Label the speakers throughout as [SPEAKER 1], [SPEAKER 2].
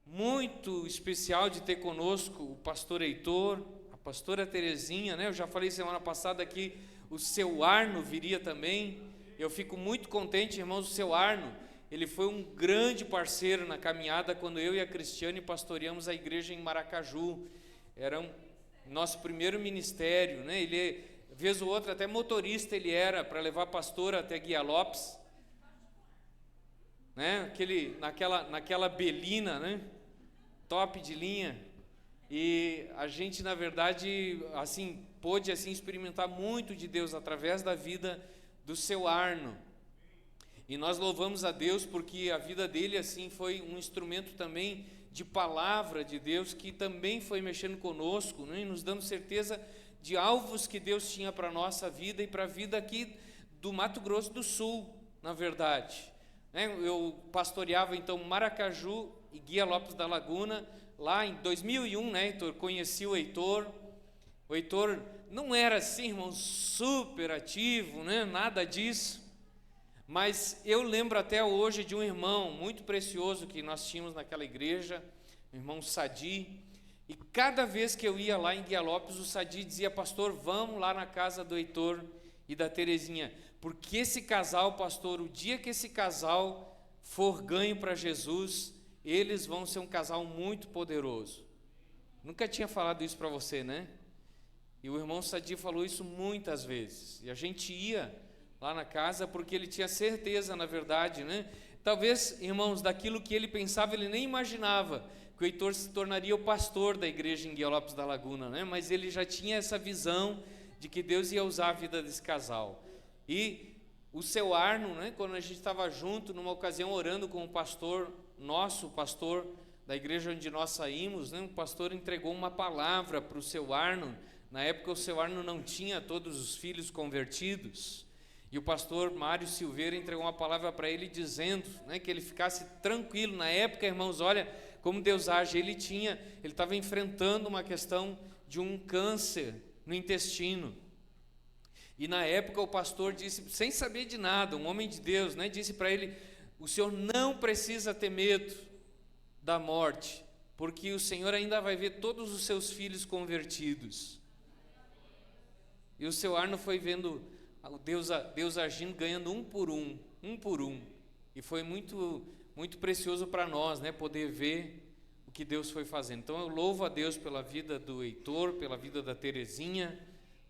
[SPEAKER 1] muito especial de ter conosco o pastor Heitor, a pastora Terezinha, né? Eu já falei semana passada que o seu Arno viria também. Eu fico muito contente, irmãos. O seu Arno, ele foi um grande parceiro na caminhada quando eu e a Cristiane pastoreamos a igreja em Maracaju. Era nosso primeiro ministério, né? Ele, vez ou outra, até motorista ele era, para levar a pastora até Guia Lopes, né? Naquela belina, né? Top de linha. E a gente, na verdade, assim, pôde assim experimentar muito de Deus através da vida do seu Arno. E nós louvamos a Deus porque a vida dele assim foi um instrumento também de palavra de Deus, que também foi mexendo conosco, né, e nos dando certeza de alvos que Deus tinha para a nossa vida e para a vida aqui do Mato Grosso do Sul, na verdade. Eu pastoreava então Maracaju e Guia Lopes da Laguna, lá em 2001, né, Heitor? Conheci o Heitor. O Heitor não era assim, irmão, super ativo, né, nada disso. Mas eu lembro até hoje de um irmão muito precioso que nós tínhamos naquela igreja, o irmão Sadi, e cada vez que eu ia lá em Guia Lopes, o Sadi dizia: pastor, vamos lá na casa do Heitor e da Terezinha, porque esse casal, pastor, o dia que esse casal for ganho para Jesus, eles vão ser um casal muito poderoso. Nunca tinha falado isso para você, né? E o irmão Sadi falou isso muitas vezes, e a gente ia lá na casa, porque ele tinha certeza, na verdade, né? Talvez, irmãos, daquilo que ele pensava, ele nem imaginava que o Heitor se tornaria o pastor da igreja em Guia Lopes da Laguna, né? Mas ele já tinha essa visão de que Deus ia usar a vida desse casal. E o seu Arno, né? Quando a gente estava junto, numa ocasião, orando com o pastor, nosso pastor da igreja onde nós saímos, né? O pastor entregou uma palavra para o seu Arno. Na época, o seu Arno não tinha todos os filhos convertidos. E o pastor Mário Silveira entregou uma palavra para ele dizendo, né, que ele ficasse tranquilo. Na época, irmãos, olha como Deus age. Ele estava enfrentando uma questão de um câncer no intestino. E na época o pastor disse, sem saber de nada, um homem de Deus, né, disse para ele: o senhor não precisa ter medo da morte, porque o Senhor ainda vai ver todos os seus filhos convertidos. E o seu Arno foi vendo Deus agindo, ganhando um por um, e foi muito, muito precioso para nós, né, poder ver o que Deus foi fazendo. Então eu louvo a Deus pela vida do Heitor, pela vida da Terezinha,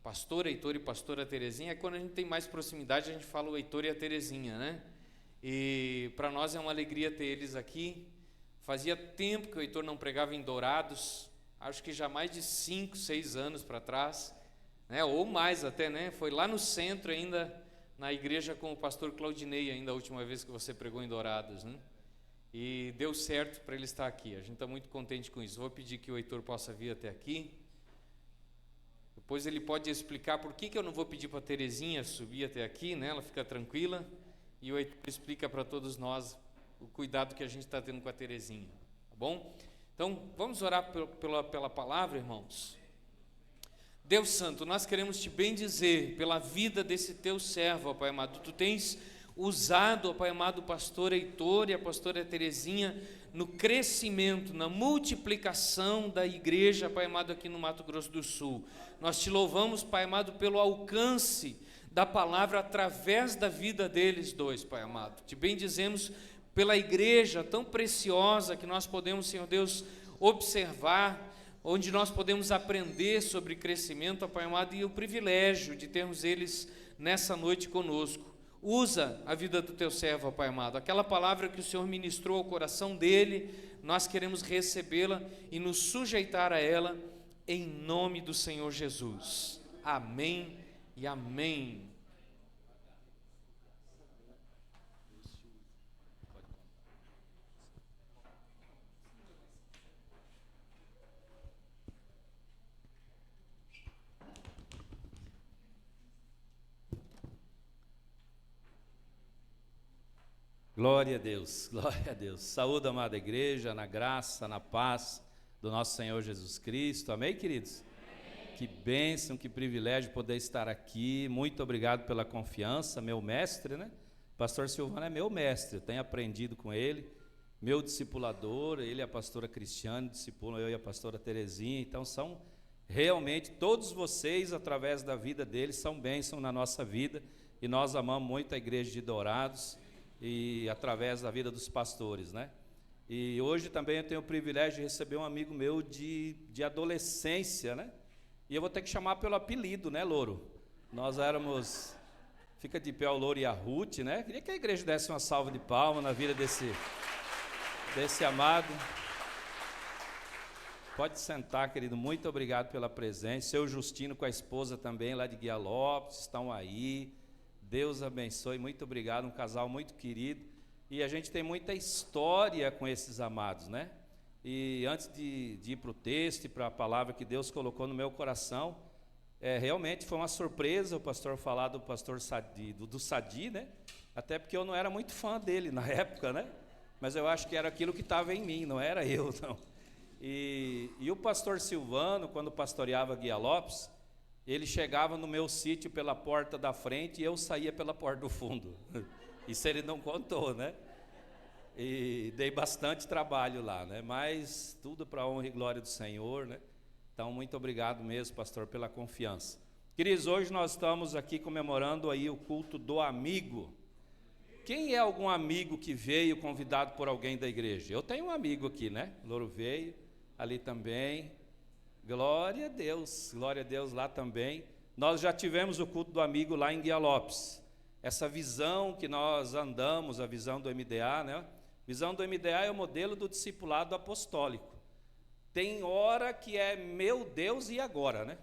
[SPEAKER 1] pastor Heitor e pastora Terezinha. Quando a gente tem mais proximidade, a gente fala o Heitor e a Terezinha, né? E para nós é uma alegria ter eles aqui. Fazia tempo que o Heitor não pregava em Dourados, acho que já mais de 5, 6 anos para trás, né, ou mais até, né? Foi lá no centro ainda, na igreja com o pastor Claudinei, ainda a última vez que você pregou em Dourados, né? E deu certo para ele estar aqui. A gente está muito contente com isso. Vou pedir que o Heitor possa vir até aqui. Depois ele pode explicar por que eu não vou pedir para a Terezinha subir até aqui, né? Ela fica tranquila, e o Heitor explica para todos nós o cuidado que a gente está tendo com a Terezinha, tá bom? Então, vamos orar pela palavra, irmãos. Deus Santo, nós queremos te bendizer pela vida desse teu servo, ó Pai amado. Tu tens usado, ó Pai amado, o pastor Heitor e a pastora Terezinha no crescimento, na multiplicação da igreja, Pai amado, aqui no Mato Grosso do Sul. Nós te louvamos, Pai amado, pelo alcance da palavra através da vida deles dois, Pai amado. Te bendizemos pela igreja tão preciosa que nós podemos, Senhor Deus, observar, onde nós podemos aprender sobre crescimento, ó Pai amado, e o privilégio de termos eles nessa noite conosco. Usa a vida do teu servo, ó Pai amado. Aquela palavra que o Senhor ministrou ao coração dele, nós queremos recebê-la e nos sujeitar a ela, em nome do Senhor Jesus. Amém e amém.
[SPEAKER 2] Glória a Deus, glória a Deus. Saúde, amada igreja, na graça, na paz do nosso Senhor Jesus Cristo. Amém, queridos? Amém. Que bênção, que privilégio poder estar aqui. Muito obrigado pela confiança, meu mestre, né? Pastor Silvano é meu mestre, eu tenho aprendido com ele meu discipulador, ele e a pastora Cristiane discipulam eu e a pastora Terezinha. Então são realmente todos vocês, através da vida deles, são bênção na nossa vida, e nós amamos muito a igreja de Dourados e através da vida dos pastores, né? E hoje também eu tenho o privilégio de receber um amigo meu de adolescência, né? E eu vou ter que chamar pelo apelido, né, Louro? Nós éramos... Fica de pé o Louro e a Ruth, né? Queria que a igreja desse uma salva de palmas na vida desse amado. Pode sentar, querido. Muito obrigado pela presença. Seu Justino com a esposa também, lá de Guia Lopes, estão aí. Deus abençoe. Muito obrigado. Um casal muito querido. E a gente tem muita história com esses amados, né? E antes de ir para o texto e para a palavra que Deus colocou no meu coração, realmente foi uma surpresa o pastor falar do pastor Sadi, do Sadi, né? Até porque eu não era muito fã dele na época, né? Mas eu acho que era aquilo que estava em mim, não era eu, não. E o pastor Silvano, quando pastoreava Guia Lopes, ele chegava no meu sítio pela porta da frente e eu saía pela porta do fundo. Isso ele não contou, né? E dei bastante trabalho lá, né? Mas tudo para a honra e glória do Senhor, né? Então, muito obrigado mesmo, pastor, pela confiança. Queridos, hoje nós estamos aqui comemorando aí o culto do amigo. Quem é algum amigo que veio convidado por alguém da igreja? Eu tenho um amigo aqui, né? Louro veio, ali também. Glória a Deus lá também. Nós já tivemos o culto do amigo lá em Guia Lopes. Essa visão que nós andamos, a visão do MDA, né? A visão do MDA é o modelo do discipulado apostólico. Tem hora que é, meu Deus, e agora, né?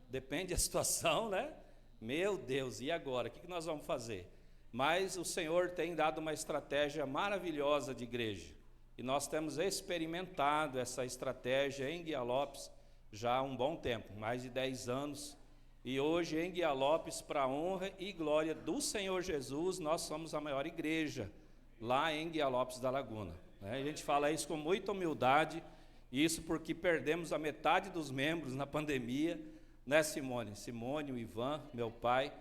[SPEAKER 2] Depende da situação, né? Meu Deus, e agora? O que nós vamos fazer? Mas o Senhor tem dado uma estratégia maravilhosa de igreja. E nós temos experimentado essa estratégia em Guia Lopes já há um bom tempo, mais de 10 anos. E hoje em Guia Lopes, para a honra e glória do Senhor Jesus, nós somos a maior igreja lá em Guia Lopes da Laguna. A gente fala isso com muita humildade, isso porque perdemos a metade dos membros na pandemia, né, Simone? Simone, o Ivan, meu pai,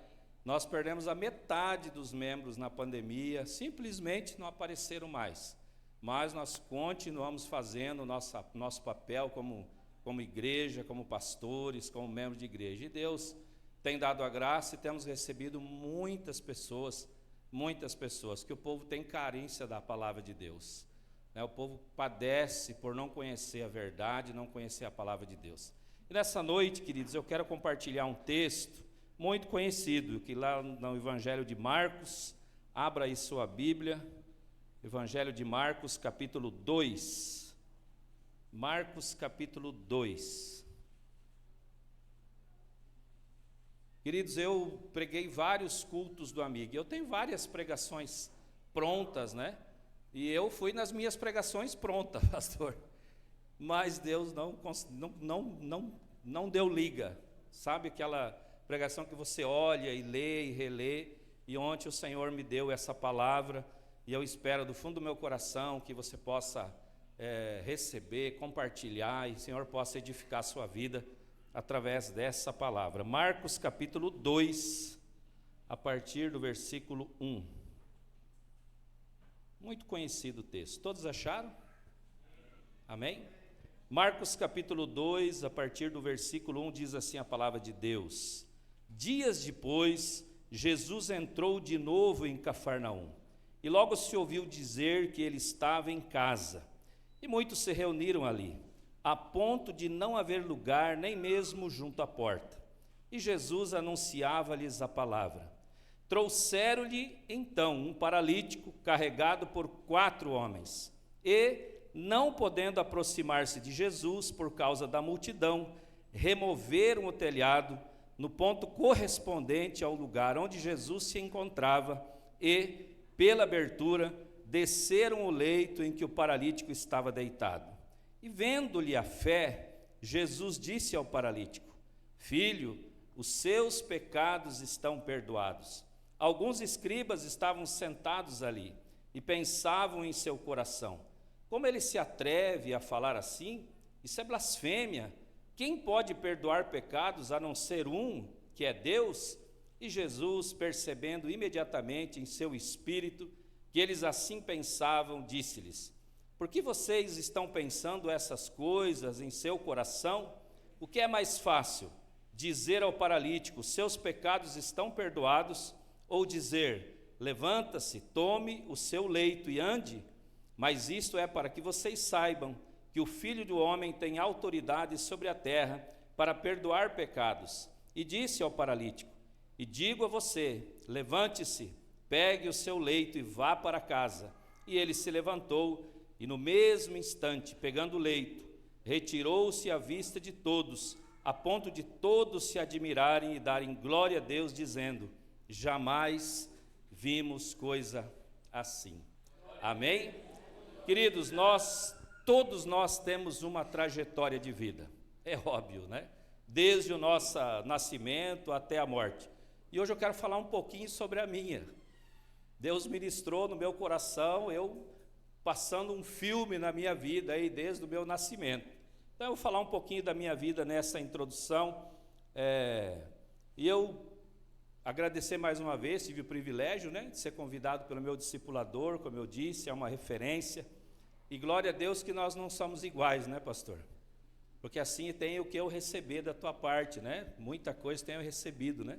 [SPEAKER 2] nós perdemos a metade dos membros na pandemia, simplesmente não apareceram mais. Mas nós continuamos fazendo o nosso papel como igreja, como pastores, como membros de igreja. E Deus tem dado a graça e temos recebido muitas pessoas, que o povo tem carência da palavra de Deus. O povo padece por não conhecer a verdade, não conhecer a palavra de Deus. E nessa noite, queridos, eu quero compartilhar um texto muito conhecido, que lá no Evangelho de Marcos, abra aí sua Bíblia, Evangelho de Marcos, capítulo 2. Marcos, capítulo 2. Queridos, eu preguei vários cultos do amigo, eu tenho várias pregações prontas, né? E eu fui nas minhas pregações prontas, pastor. Mas Deus não deu liga. Sabe aquela pregação que você olha e lê e relê? E ontem o Senhor me deu essa palavra, e eu espero do fundo do meu coração que você possa receber, compartilhar, e o Senhor possa edificar a sua vida através dessa palavra. Marcos capítulo 2, a partir do versículo 1. Muito conhecido o texto. Todos acharam? Amém? Marcos capítulo 2, a partir do versículo 1, diz assim a palavra de Deus. Dias depois, Jesus entrou de novo em Cafarnaum, e logo se ouviu dizer que ele estava em casa. E muitos se reuniram ali, a ponto de não haver lugar nem mesmo junto à porta. E Jesus anunciava-lhes a palavra. Trouxeram-lhe então um paralítico carregado por 4 homens. E, não podendo aproximar-se de Jesus por causa da multidão, removeram o telhado no ponto correspondente ao lugar onde Jesus se encontrava e, pela abertura, desceram o leito em que o paralítico estava deitado. E vendo-lhe a fé, Jesus disse ao paralítico: Filho, os seus pecados estão perdoados. Alguns escribas estavam sentados ali e pensavam em seu coração: como ele se atreve a falar assim? Isso é blasfêmia. Quem pode perdoar pecados a não ser um, que é Deus? E Jesus, percebendo imediatamente em seu espírito que eles assim pensavam, disse-lhes: por que vocês estão pensando essas coisas em seu coração? O que é mais fácil, dizer ao paralítico: seus pecados estão perdoados, ou dizer: levanta-se, tome o seu leito e ande? Mas isto é para que vocês saibam que o Filho do Homem tem autoridade sobre a terra para perdoar pecados. E disse ao paralítico: e digo a você, levante-se, pegue o seu leito e vá para casa. E ele se levantou, e no mesmo instante, pegando o leito, retirou-se à vista de todos, a ponto de todos se admirarem e darem glória a Deus, dizendo: jamais vimos coisa assim. Amém? Queridos, todos nós temos uma trajetória de vida, é óbvio, né? Desde o nosso nascimento até a morte. E hoje eu quero falar um pouquinho sobre a minha. Deus ministrou no meu coração, eu passando um filme na minha vida aí desde o meu nascimento. Então eu vou falar um pouquinho da minha vida nessa introdução. E eu agradecer mais uma vez, tive o privilégio, né, de ser convidado pelo meu discipulador, como eu disse, é uma referência. E glória a Deus que nós não somos iguais, né, pastor? Porque assim tem o que eu receber da tua parte, né? Muita coisa tenho recebido, né?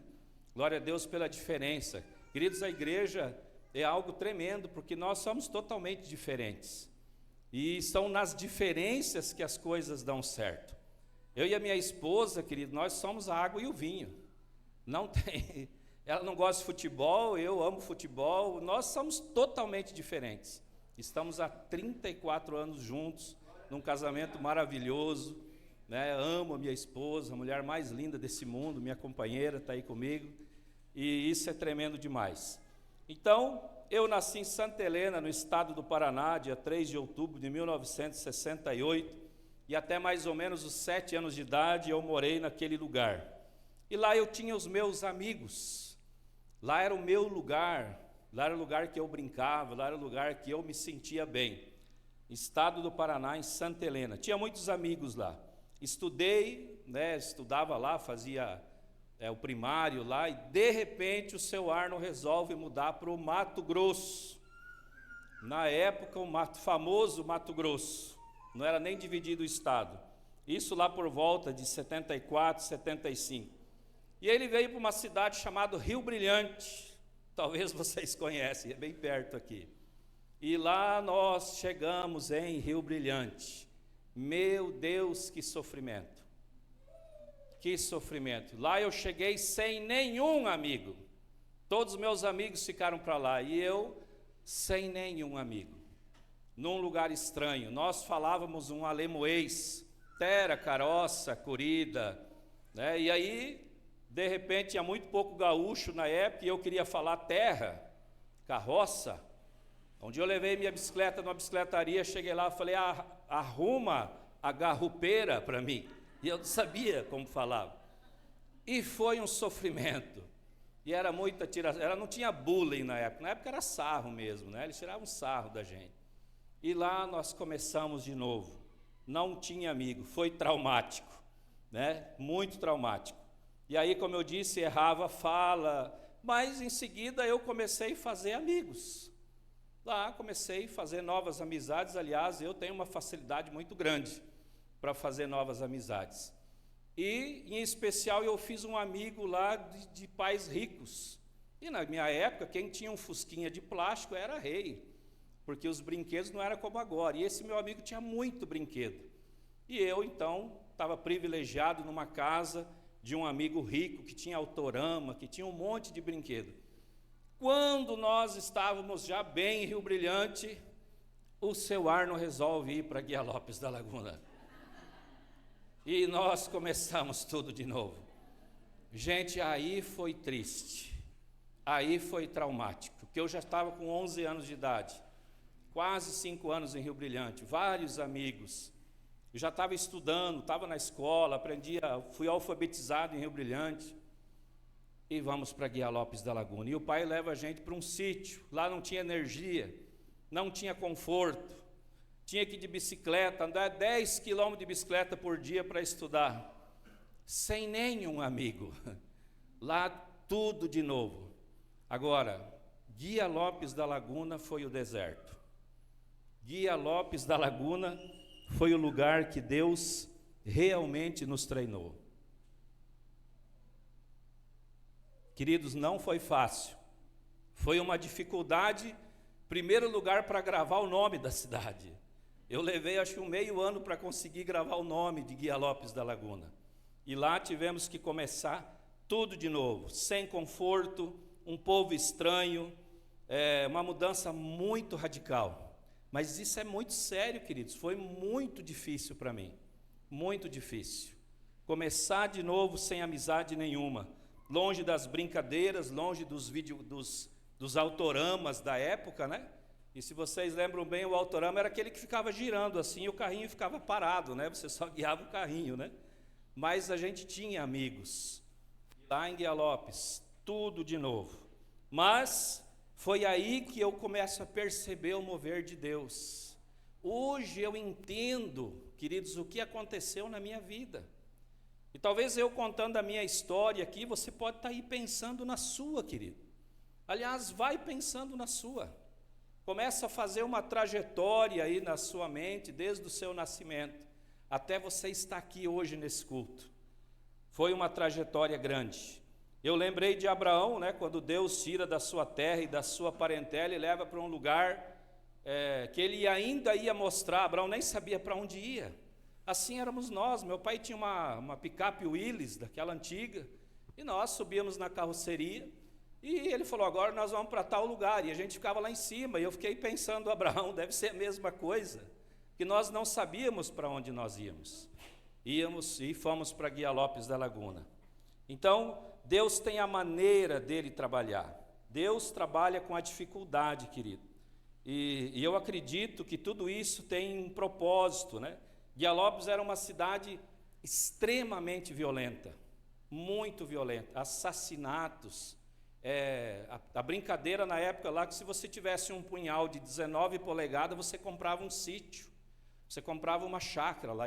[SPEAKER 2] Glória a Deus pela diferença. Queridos, a igreja é algo tremendo, porque nós somos totalmente diferentes. E são nas diferenças que as coisas dão certo. Eu e a minha esposa, querido, nós somos a água e o vinho. Não tem... Ela não gosta de futebol, eu amo futebol, nós somos totalmente diferentes. Estamos há 34 anos juntos, num casamento maravilhoso, né? Amo a minha esposa, a mulher mais linda desse mundo, minha companheira, está aí comigo, e isso é tremendo demais. Então, eu nasci em Santa Helena, no estado do Paraná, dia 3 de outubro de 1968, e até mais ou menos os 7 anos de idade eu morei naquele lugar. E lá eu tinha os meus amigos, lá era o meu lugar, lá era o lugar que eu brincava, lá era o lugar que eu me sentia bem. Estado do Paraná, em Santa Helena. Tinha muitos amigos lá. Estudei, né, estudava lá, fazia o primário lá, e de repente o seu Arno resolve mudar para o Mato Grosso. Na época, o famoso Mato Grosso. Não era nem dividido o estado. Isso lá por volta de 74, 75. E ele veio para uma cidade chamada Rio Brilhante. Talvez vocês conhecem, é bem perto aqui. E lá nós chegamos em Rio Brilhante. Meu Deus, que sofrimento. Que sofrimento. Lá eu cheguei sem nenhum amigo. Todos os meus amigos ficaram para lá e eu sem nenhum amigo. Num lugar estranho. Nós falávamos um alemoês, tera, caroça, corrida, né? E aí, de repente, tinha muito pouco gaúcho na época e eu queria falar terra, carroça. Um dia eu levei minha bicicleta numa bicicletaria, cheguei lá e falei: arruma a garrupeira para mim. E eu não sabia como falava. E foi um sofrimento. E era muita tiração. Ela não tinha bullying na época era sarro mesmo, né? Eles tiravam sarro da gente. E lá nós começamos de novo. Não tinha amigo, foi traumático, né? Muito traumático. E aí, como eu disse, errava a fala, mas em seguida eu comecei a fazer amigos. Lá comecei a fazer novas amizades. Aliás, eu tenho uma facilidade muito grande para fazer novas amizades. E, em especial, eu fiz um amigo lá de pais ricos. E na minha época, quem tinha um fusquinha de plástico era rei, porque os brinquedos não eram como agora. E esse meu amigo tinha muito brinquedo. E eu, então, estava privilegiado numa casa de um amigo rico que tinha Autorama, que tinha um monte de brinquedo. Quando nós estávamos já bem em Rio Brilhante, o seu Arno resolve ir para Guia Lopes da Laguna. E nós começamos tudo de novo. Gente, aí foi triste, aí foi traumático, porque eu já estava com 11 anos de idade, quase 5 anos em Rio Brilhante, vários amigos. Eu já estava estudando, estava na escola, fui alfabetizado em Rio Brilhante. E vamos para Guia Lopes da Laguna. E o pai leva a gente para um sítio. Lá não tinha energia, não tinha conforto. Tinha que ir de bicicleta, andar 10 quilômetros de bicicleta por dia para estudar. Sem nenhum amigo. Lá tudo de novo. Agora, Guia Lopes da Laguna foi o deserto. Guia Lopes da Laguna foi o lugar que Deus realmente nos treinou. Queridos, não foi fácil. Foi uma dificuldade, primeiro lugar, para gravar o nome da cidade. Eu levei, acho que um meio ano para conseguir gravar o nome de Guia Lopes da Laguna. E lá tivemos que começar tudo de novo, sem conforto, um povo estranho, uma mudança muito radical. Mas isso é muito sério, queridos, foi muito difícil para mim, muito difícil. Começar de novo sem amizade nenhuma, longe das brincadeiras, longe dos autoramas da época, né? E se vocês lembram bem, o autorama era aquele que ficava girando assim, e o carrinho ficava parado, né? Você só guiava o carrinho, né? Mas a gente tinha amigos. Lá em Guia Lopes, tudo de novo. Mas foi aí que eu começo a perceber o mover de Deus. Hoje eu entendo, queridos, o que aconteceu na minha vida. E talvez eu contando a minha história aqui, você pode estar aí pensando na sua, querido. Aliás, vai pensando na sua. Começa a fazer uma trajetória aí na sua mente, desde o seu nascimento, até você estar aqui hoje nesse culto. Foi uma trajetória grande. Eu lembrei de Abraão, né, quando Deus tira da sua terra e da sua parentela e leva para um lugar que ele ainda ia mostrar. Abraão nem sabia para onde ia. Assim éramos nós. Meu pai tinha uma picape Willys, daquela antiga, e nós subíamos na carroceria, e ele falou, agora nós vamos para tal lugar, e a gente ficava lá em cima, e eu fiquei pensando, Abraão, deve ser a mesma coisa, que nós não sabíamos para onde nós íamos. Íamos e fomos para Guia Lopes da Laguna. Então, Deus tem a maneira dele trabalhar. Deus trabalha com a dificuldade, querido. E eu acredito que tudo isso tem um propósito, né? Guia Lopes era uma cidade extremamente violenta, muito violenta, assassinatos. A brincadeira na época lá, que se você tivesse um punhal de 19 polegadas, você comprava um sítio, você comprava uma chácara lá,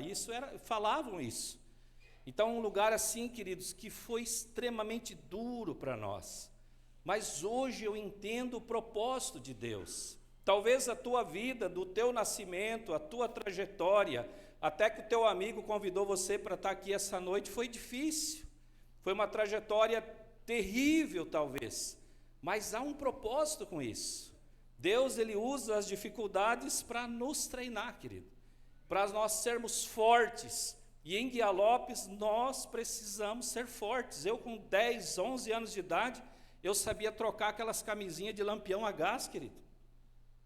[SPEAKER 2] falavam isso. Então, um lugar assim, queridos, que foi extremamente duro para nós. Mas hoje eu entendo o propósito de Deus. Talvez a tua vida, do teu nascimento, a tua trajetória, até que o teu amigo convidou você para estar aqui essa noite, foi difícil. Foi uma trajetória terrível, talvez. Mas há um propósito com isso. Deus, ele usa as dificuldades para nos treinar, querido. Para nós sermos fortes. E em Guia Lopes, nós precisamos ser fortes. Eu, com 10, 11 anos de idade, eu sabia trocar aquelas camisinhas de lampião a gás, querido.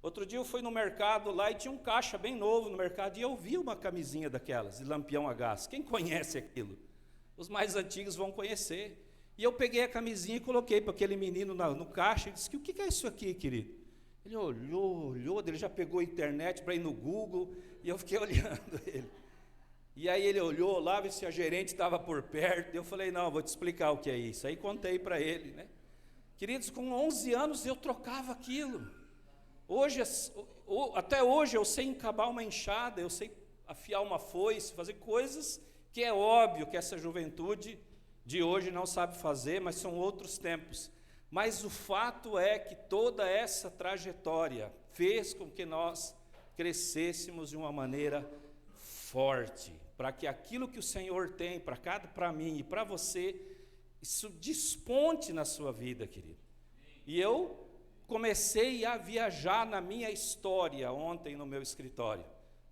[SPEAKER 2] Outro dia eu fui no mercado lá e tinha um caixa bem novo no mercado, e eu vi uma camisinha daquelas, de lampião a gás. Quem conhece aquilo? Os mais antigos vão conhecer. E eu peguei a camisinha e coloquei para aquele menino no caixa, e disse, o que é isso aqui, querido? Ele olhou, ele já pegou a internet para ir no Google, e eu fiquei olhando ele. E aí ele olhou lá, viu se a gerente estava por perto, e eu falei, não, vou te explicar o que é isso. Aí contei para ele, né? Queridos, com 11 anos eu trocava aquilo. Até hoje eu sei encabar uma enxada, eu sei afiar uma foice, fazer coisas que é óbvio que essa juventude de hoje não sabe fazer, mas são outros tempos. Mas o fato é que toda essa trajetória fez com que nós crescêssemos de uma maneira forte, para que aquilo que o Senhor tem para mim e para você, isso desponte na sua vida, querido. E eu comecei a viajar na minha história ontem no meu escritório,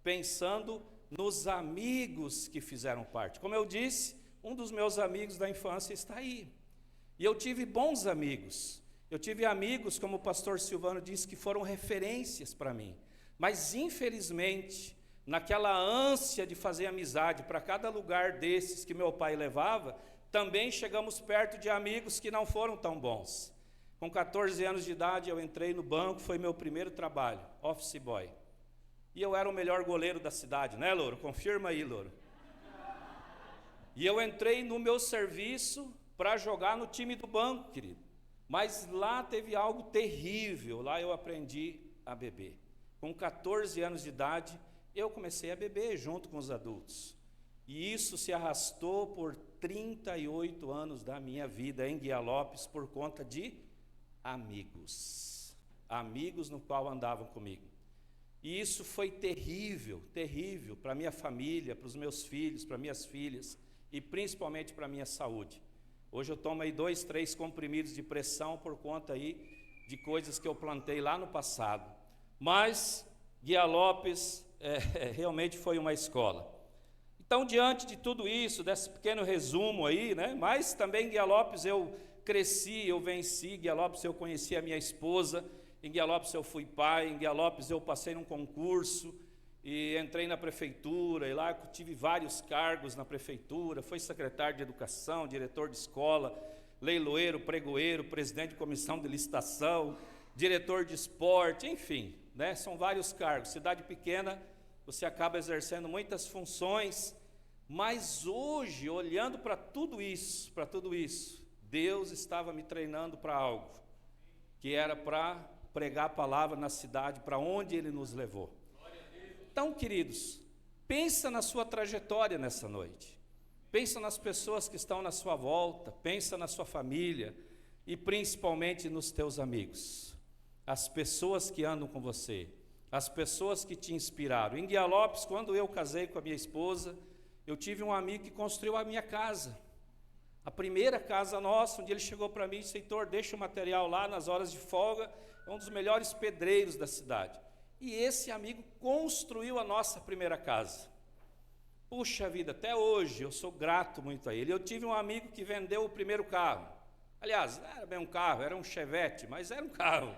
[SPEAKER 2] pensando nos amigos que fizeram parte. Como eu disse, um dos meus amigos da infância está aí. E eu tive bons amigos. Eu tive amigos, como o pastor Silvano disse, que foram referências para mim. Mas, infelizmente, naquela ânsia de fazer amizade para cada lugar desses que meu pai levava, também chegamos perto de amigos que não foram tão bons. Com 14 anos de idade, eu entrei no banco, foi meu primeiro trabalho, office boy. E eu era o melhor goleiro da cidade, né, Louro? Confirma aí, Louro. E eu entrei no meu serviço para jogar no time do banco, querido. Mas lá teve algo terrível, lá eu aprendi a beber. Com 14 anos de idade, eu comecei a beber junto com os adultos. E isso se arrastou por 38 anos da minha vida em Guia Lopes por conta de amigos. amigos no qual andavam comigo. E isso foi terrível, terrível para minha família, para os meus filhos, para minhas filhas e principalmente para a minha saúde. Hoje eu tomo aí 2, 3 comprimidos de pressão por conta aí de coisas que eu plantei lá no passado. Mas Guia Lopes realmente foi uma escola. Então, diante de tudo isso, desse pequeno resumo aí, né? Mas também Guia Lopes eu cresci, eu venci, Guia Lopes eu conheci a minha esposa, em Guia Lopes eu fui pai, em Guia Lopes eu passei num concurso e entrei na prefeitura, e lá eu tive vários cargos na prefeitura, fui secretário de educação, diretor de escola, leiloeiro, pregoeiro, presidente de comissão de licitação, diretor de esporte, enfim, né? São vários cargos. Cidade pequena, você acaba exercendo muitas funções, mas hoje, olhando para tudo isso, Deus estava me treinando para algo, que era para pregar a palavra na cidade, para onde Ele nos levou. Então, queridos, pensa na sua trajetória nessa noite, pensa nas pessoas que estão na sua volta, pensa na sua família e principalmente nos teus amigos, as pessoas que andam com você, as pessoas que te inspiraram. Em Guia Lopes, quando eu casei com a minha esposa, eu tive um amigo que construiu a minha casa, a primeira casa nossa, onde ele chegou para mim e disse: Heitor, deixa o material lá nas horas de folga, é um dos melhores pedreiros da cidade. E esse amigo construiu a nossa primeira casa. Puxa vida, até hoje eu sou grato muito a ele. Eu tive um amigo que vendeu o primeiro carro. Aliás, não era bem um carro, era um Chevette, mas era um carro.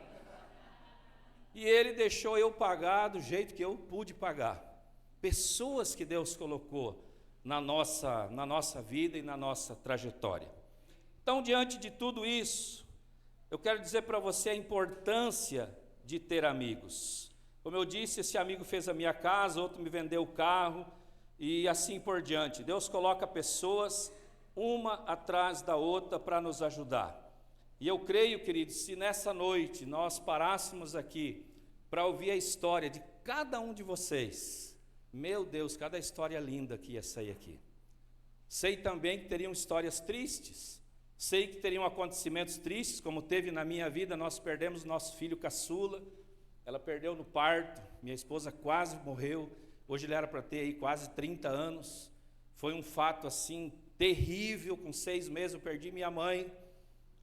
[SPEAKER 2] E ele deixou eu pagar do jeito que eu pude pagar. Pessoas que Deus colocou na nossa vida e na nossa trajetória. Então, diante de tudo isso, eu quero dizer para você a importância de ter amigos. Como eu disse, esse amigo fez a minha casa, outro me vendeu o carro, e assim por diante. Deus coloca pessoas, uma atrás da outra, para nos ajudar. E eu creio, queridos, se nessa noite nós parássemos aqui para ouvir a história de cada um de vocês, meu Deus, cada história linda que ia sair aqui. Sei também que teriam histórias tristes, sei que teriam acontecimentos tristes, como teve na minha vida. Nós perdemos nosso filho caçula, ela perdeu no parto, minha esposa quase morreu, hoje ele era para ter aí quase 30 anos, foi um fato assim terrível. Com 6 meses eu perdi minha mãe,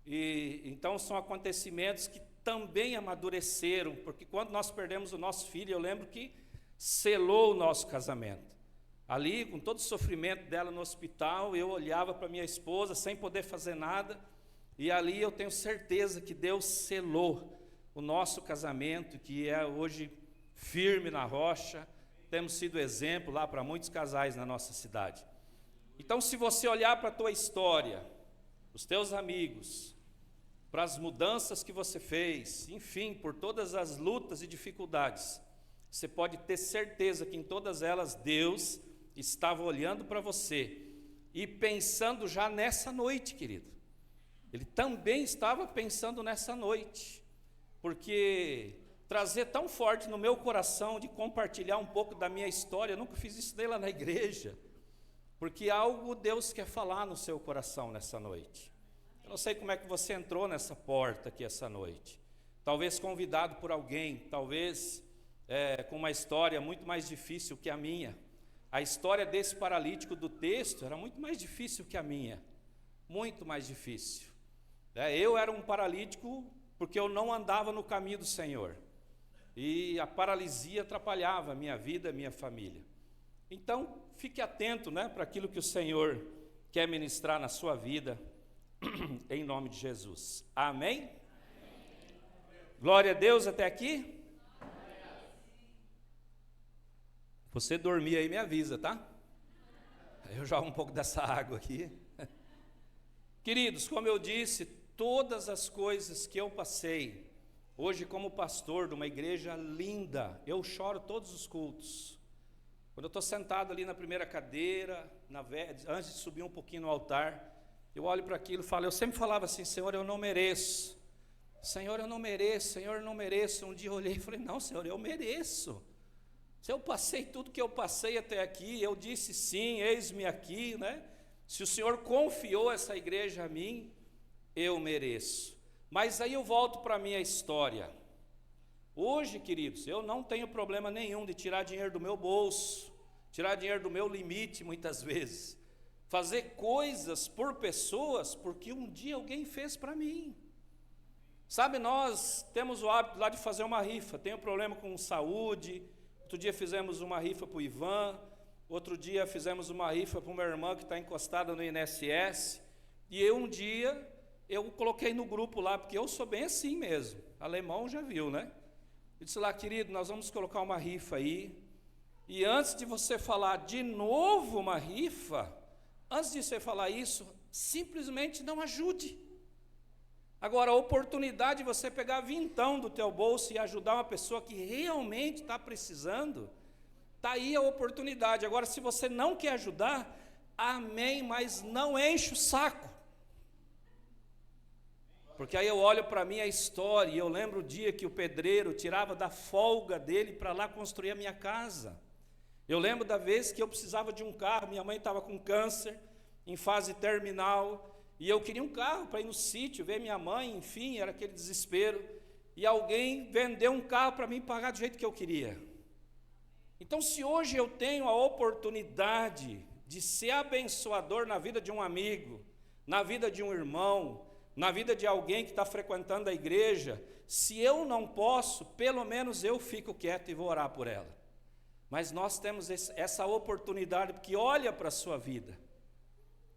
[SPEAKER 2] e então são acontecimentos que também amadureceram, porque quando nós perdemos o nosso filho, eu lembro que selou o nosso casamento. Ali, com todo o sofrimento dela no hospital, eu olhava para minha esposa sem poder fazer nada, e ali eu tenho certeza que Deus selou o nosso casamento, que é hoje firme na rocha. Temos sido exemplo lá para muitos casais na nossa cidade. Então, se você olhar para a tua história, os teus amigos, para as mudanças que você fez, enfim, por todas as lutas e dificuldades, você pode ter certeza que em todas elas Deus estava olhando para você e pensando já nessa noite, querido. Ele também estava pensando nessa noite, porque trazer tão forte no meu coração de compartilhar um pouco da minha história, eu nunca fiz isso nem lá na igreja, porque algo Deus quer falar no seu coração nessa noite. Eu não sei como é que você entrou nessa porta aqui essa noite, talvez convidado por alguém, talvez com uma história muito mais difícil que a minha. A história desse paralítico do texto era muito mais difícil que a minha, muito mais difícil. Eu era um paralítico porque eu não andava no caminho do Senhor, e a paralisia atrapalhava a minha vida, a minha família. Então, fique atento, para aquilo que o Senhor quer ministrar na sua vida, em nome de Jesus. Amém? Amém. Glória a Deus até aqui. Você dormir aí, me avisa, tá? Eu jogo um pouco dessa água aqui. Queridos, como eu disse, todas as coisas que eu passei, hoje como pastor de uma igreja linda, eu choro todos os cultos. Quando eu estou sentado ali na primeira cadeira, antes de subir um pouquinho no altar, eu olho para aquilo e falo, eu sempre falava assim: Senhor, eu não mereço. Senhor, eu não mereço, Senhor, eu não mereço. Um dia eu olhei e falei, não, Senhor, eu mereço. Se eu passei tudo que eu passei até aqui, eu disse sim, eis-me aqui, Se o Senhor confiou essa igreja a mim, eu mereço. Mas aí eu volto para a minha história. Hoje, queridos, eu não tenho problema nenhum de tirar dinheiro do meu bolso, tirar dinheiro do meu limite muitas vezes, fazer coisas por pessoas porque um dia alguém fez para mim. Sabe, nós temos o hábito lá de fazer uma rifa. Tenho problema com saúde. Outro dia fizemos uma rifa para o Ivan, outro dia fizemos uma rifa para uma irmã que está encostada no INSS, e um dia eu coloquei no grupo lá, porque eu sou bem assim mesmo, alemão já viu, né? Eu disse lá, querido, nós vamos colocar uma rifa aí, e antes de você falar de novo uma rifa, antes de você falar isso, simplesmente não ajude. Agora, a oportunidade de você pegar vintão do teu bolso e ajudar uma pessoa que realmente está precisando, está aí a oportunidade. Agora, se você não quer ajudar, amém, mas não enche o saco. Porque aí eu olho para a minha história e eu lembro o dia que o pedreiro tirava da folga dele para lá construir a minha casa. Eu lembro da vez que eu precisava de um carro, minha mãe estava com câncer, em fase terminal, e eu queria um carro para ir no sítio, ver minha mãe, enfim, era aquele desespero. E alguém vendeu um carro para mim pagar do jeito que eu queria. Então, se hoje eu tenho a oportunidade de ser abençoador na vida de um amigo, na vida de um irmão, na vida de alguém que está frequentando a igreja, se eu não posso, pelo menos eu fico quieto e vou orar por ela. Mas nós temos essa oportunidade, porque olha para a sua vida.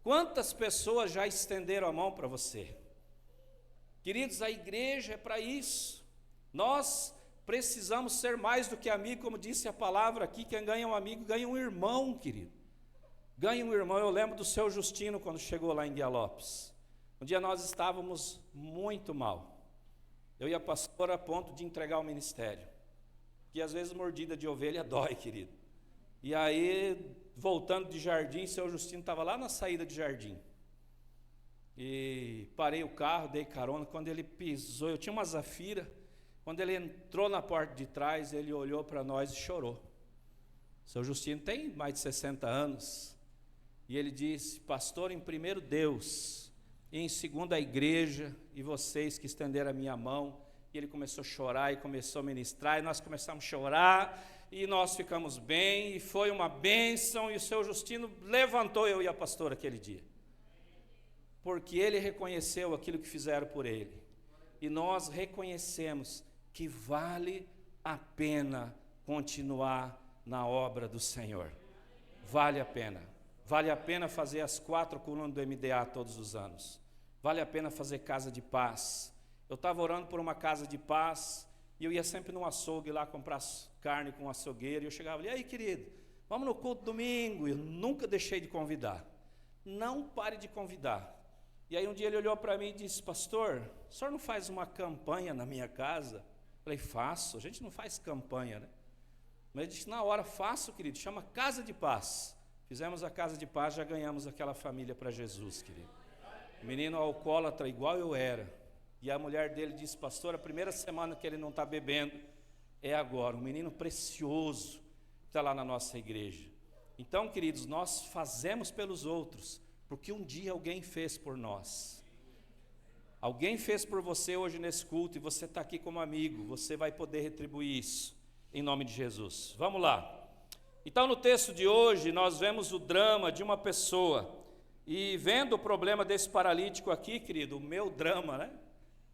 [SPEAKER 2] Quantas pessoas já estenderam a mão para você? Queridos, a igreja é para isso. Nós precisamos ser mais do que amigo, como disse a palavra aqui, quem ganha um amigo ganha um irmão, querido. Ganha um irmão. Eu lembro do seu Justino quando chegou lá em Guia Lopes. Um dia nós estávamos muito mal. Eu e a pastora a ponto de entregar o ministério. Que às vezes mordida de ovelha dói, querido. E aí, voltando de Jardim, seu Justino estava lá na saída de Jardim. E parei o carro, dei carona. Quando ele pisou, eu tinha uma Zafira. Quando ele entrou na porta de trás, ele olhou para nós e chorou. Seu Justino tem mais de 60 anos. E ele disse, pastor, em primeiro Deus, e em segundo a igreja, e vocês que estenderam a minha mão. E ele começou a chorar e começou a ministrar, e nós começamos a chorar. E nós ficamos bem, e foi uma bênção, e o seu Justino levantou eu e a pastora aquele dia. Porque ele reconheceu aquilo que fizeram por ele. E nós reconhecemos que vale a pena continuar na obra do Senhor. Vale a pena. Vale a pena fazer as 4 colunas do MDA todos os anos. Vale a pena fazer casa de paz. Eu estava orando por uma casa de paz, e eu ia sempre num açougue lá comprar carne com um açougueiro, e eu chegava ali, e aí querido, vamos no culto domingo. Eu nunca deixei de convidar. Não pare de convidar. E aí um dia ele olhou para mim e disse, pastor, o senhor não faz uma campanha na minha casa? Eu falei, faço, a gente não faz campanha, né? Mas ele disse, na hora, faço, querido, chama Casa de Paz. Fizemos a Casa de Paz, já ganhamos aquela família para Jesus, querido. Menino alcoólatra igual eu era. E a mulher dele disse, pastor, a primeira semana que ele não está bebendo é agora. Um menino precioso está lá na nossa igreja. Então, queridos, nós fazemos pelos outros, porque um dia alguém fez por nós. Alguém fez por você hoje nesse culto, e você está aqui como amigo, você vai poder retribuir isso, em nome de Jesus. Vamos lá. Então, no texto de hoje, nós vemos o drama de uma pessoa, e vendo o problema desse paralítico aqui, querido, o meu drama, né?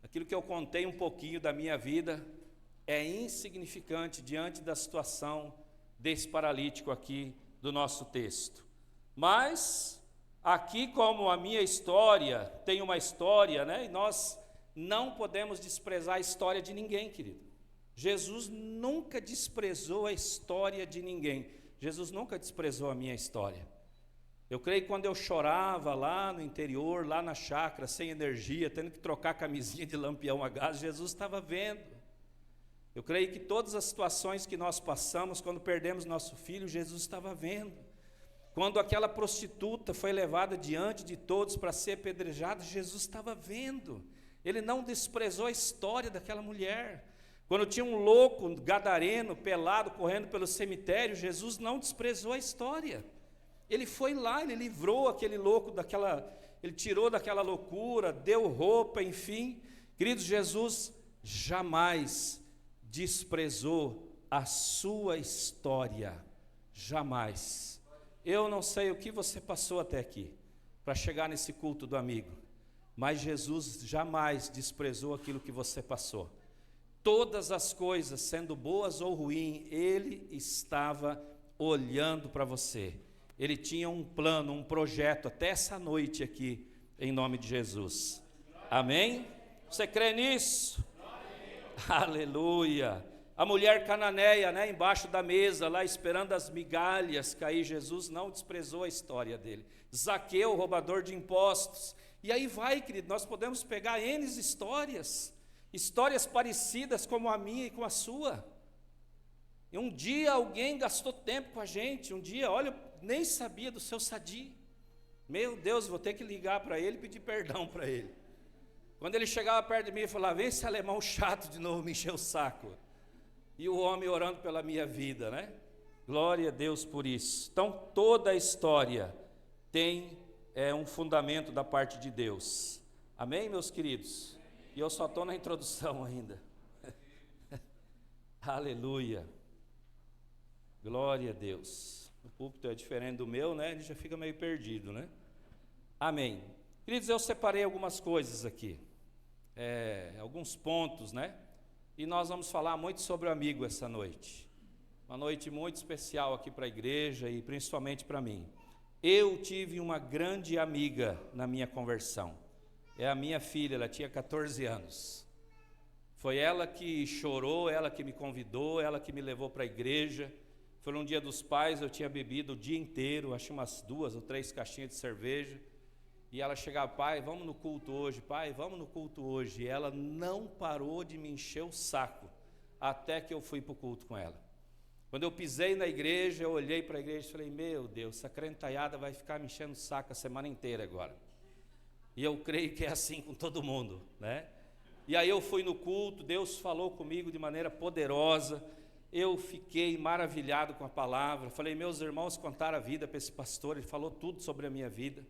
[SPEAKER 2] Aquilo que eu contei um pouquinho da minha vida é insignificante diante da situação desse paralítico aqui do nosso texto. Mas, aqui como a minha história tem uma história, né? E nós não podemos desprezar a história de ninguém, querido. Jesus nunca desprezou a história de ninguém. Jesus nunca desprezou a minha história. Eu creio que quando eu chorava lá no interior, lá na chácara, sem energia, tendo que trocar camisinha de lampião a gás, Jesus estava vendo. Eu creio que todas as situações que nós passamos, quando perdemos nosso filho, Jesus estava vendo. Quando aquela prostituta foi levada diante de todos para ser apedrejada, Jesus estava vendo. Ele não desprezou a história daquela mulher. Quando tinha um louco gadareno, pelado, correndo pelo cemitério, Jesus não desprezou a história. Ele foi lá, ele livrou aquele louco ele tirou daquela loucura, deu roupa, enfim. Queridos, Jesus jamais desprezou a sua história, jamais. Eu não sei o que você passou até aqui, para chegar nesse culto do amigo, mas Jesus jamais desprezou aquilo que você passou. Todas as coisas, sendo boas ou ruins, Ele estava olhando para você. Ele tinha um plano, um projeto, até essa noite aqui, em nome de Jesus. Amém? Você crê nisso? Aleluia. A mulher cananeia, né, embaixo da mesa, lá esperando as migalhas cair, Jesus não desprezou a história dele. Zaqueu, roubador de impostos. E aí vai, querido, nós podemos pegar N histórias parecidas como a minha e com a sua. E um dia alguém gastou tempo com a gente, um dia, olha, eu nem sabia do seu Sadi. Meu Deus, vou ter que ligar para ele e pedir perdão para ele. Quando ele chegava perto de mim, ele falava, vem esse alemão chato de novo me encher o saco. E o homem orando pela minha vida, né? Glória a Deus por isso. Então, toda a história tem um fundamento da parte de Deus. Amém, meus queridos? E eu só estou na introdução ainda. Aleluia. Glória a Deus. O púlpito é diferente do meu, né? Ele já fica meio perdido, né? Amém. Queridos, eu separei algumas coisas aqui. Alguns pontos, né? E nós vamos falar muito sobre o amigo essa noite. Uma noite muito especial aqui para a igreja e principalmente para mim. Eu tive uma grande amiga na minha conversão. É a minha filha, ela tinha 14 anos. Foi ela que chorou, ela que me convidou, ela que me levou para a igreja. Foi um dia dos pais, eu tinha bebido o dia inteiro, acho umas 2 ou 3 caixinhas de cerveja. E ela chegava, pai, vamos no culto hoje, pai, vamos no culto hoje. E ela não parou de me encher o saco, até que eu fui para o culto com ela. Quando eu pisei na igreja, eu olhei para a igreja e falei, meu Deus, essa crentaiada vai ficar me enchendo o saco a semana inteira agora. E eu creio que é assim com todo mundo, né? E aí eu fui no culto, Deus falou comigo de maneira poderosa, eu fiquei maravilhado com a palavra. Falei, meus irmãos contaram a vida para esse pastor, ele falou tudo sobre a minha vida.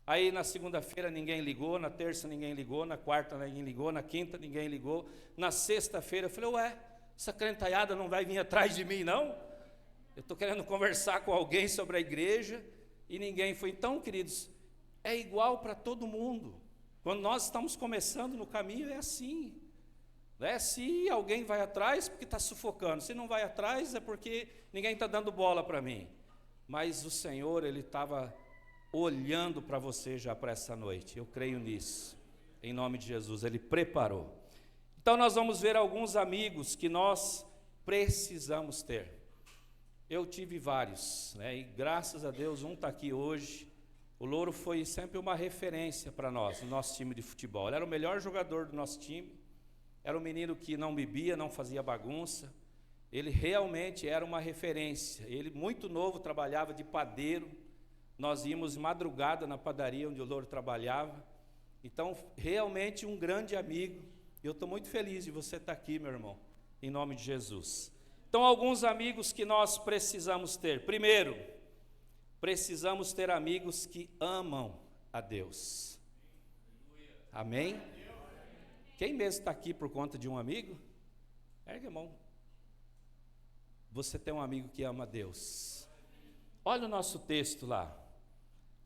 [SPEAKER 2] Aí na segunda-feira ninguém ligou, na terça ninguém ligou, na quarta ninguém ligou, na quinta ninguém ligou, na sexta-feira eu falei, ué, essa crentaiada não vai vir atrás de mim não? Eu estou querendo conversar com alguém sobre a igreja e ninguém foi. Então, queridos, é igual para todo mundo. Quando nós estamos começando no caminho é assim, né? Se alguém vai atrás, porque está sufocando, se não vai atrás é porque ninguém está dando bola para mim. Mas o Senhor, Ele estava olhando para você já para essa noite, eu creio nisso, em nome de Jesus, Ele preparou. Então nós vamos ver alguns amigos que nós precisamos ter. Eu tive vários, né? E graças a Deus um está aqui hoje. O Louro foi sempre uma referência para nós, no nosso time de futebol. Ele era o melhor jogador do nosso time, era um menino que não bebia, não fazia bagunça. Ele realmente era uma referência. Ele, muito novo, trabalhava de padeiro. Nós íamos de madrugada na padaria onde o Louro trabalhava. Então, realmente um grande amigo. Eu estou muito feliz de você estar aqui, meu irmão, em nome de Jesus. Então, alguns amigos que nós precisamos ter. Primeiro, precisamos ter amigos que amam a Deus. Amém? Quem mesmo está aqui por conta de um amigo? Ergue a mão. Você tem um amigo que ama a Deus. Olha o nosso texto lá.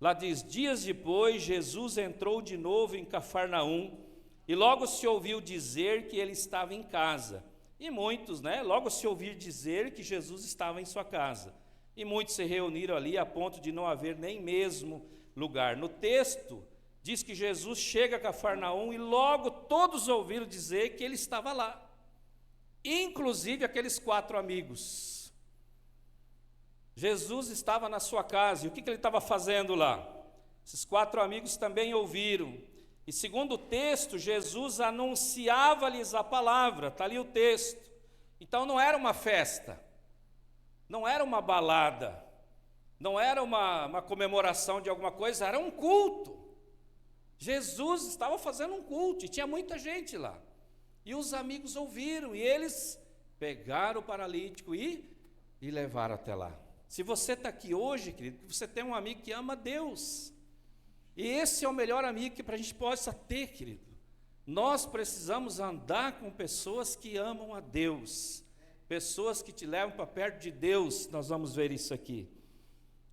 [SPEAKER 2] Lá diz, dias depois, Jesus entrou de novo em Cafarnaum, e logo se ouviu dizer que ele estava em casa. E muitos, né? Logo se ouviu dizer que Jesus estava em sua casa. E muitos se reuniram ali a ponto de não haver nem mesmo lugar. No texto, diz que Jesus chega a Cafarnaum e logo todos ouviram dizer que ele estava lá. Inclusive aqueles 4 amigos. Jesus estava na sua casa, e o que ele estava fazendo lá? Esses 4 amigos também ouviram, e segundo o texto, Jesus anunciava-lhes a palavra, está ali o texto. Então não era uma festa, não era uma balada, não era uma comemoração de alguma coisa, era um culto. Jesus estava fazendo um culto, e tinha muita gente lá, e os amigos ouviram, e eles pegaram o paralítico e levaram até lá. Se você está aqui hoje, querido, você tem um amigo que ama Deus. E esse é o melhor amigo que a gente possa ter, querido. Nós precisamos andar com pessoas que amam a Deus, pessoas que te levam para perto de Deus. Nós vamos ver isso aqui.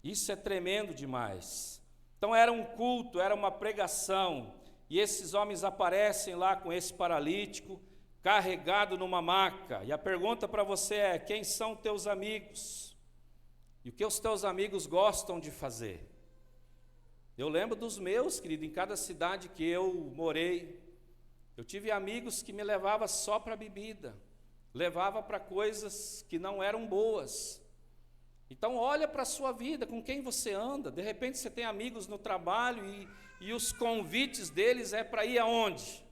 [SPEAKER 2] Isso é tremendo demais. Então era um culto, era uma pregação, e esses homens aparecem lá com esse paralítico, carregado numa maca. E a pergunta para você é: quem são teus amigos? E o que os teus amigos gostam de fazer? Eu lembro dos meus, querido, em cada cidade que eu morei, eu tive amigos que me levavam só para bebida, levava para coisas que não eram boas. Então olha para a sua vida, com quem você anda. De repente você tem amigos no trabalho e os convites deles é para ir aonde?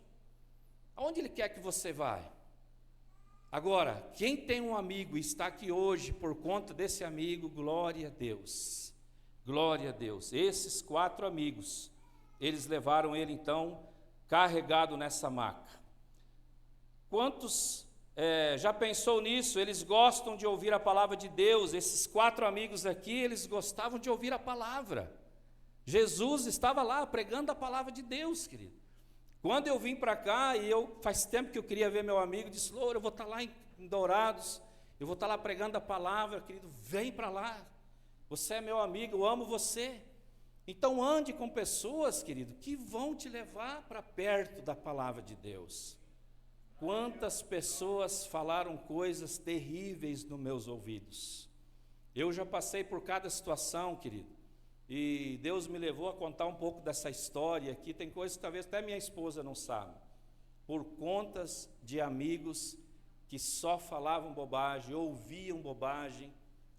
[SPEAKER 2] Aonde ele quer que você vá? Agora, quem tem um amigo e está aqui hoje por conta desse amigo, glória a Deus. Glória a Deus. Esses 4 amigos, eles levaram ele então carregado nessa maca. Quantos já pensou nisso? Eles gostam de ouvir a palavra de Deus. Esses 4 amigos aqui, eles gostavam de ouvir a palavra. Jesus estava lá pregando a palavra de Deus, querido. Quando eu vim para cá, faz tempo que eu queria ver meu amigo, disse: Loura, eu vou estar lá em Dourados, eu vou estar lá pregando a palavra, querido, vem para lá, você é meu amigo, eu amo você. Então ande com pessoas, querido, que vão te levar para perto da palavra de Deus. Quantas pessoas falaram coisas terríveis nos meus ouvidos. Eu já passei por cada situação, querido, e Deus me levou a contar um pouco dessa história aqui. Tem coisas que talvez até minha esposa não sabe, por contas de amigos que só falavam bobagem, ouviam bobagem,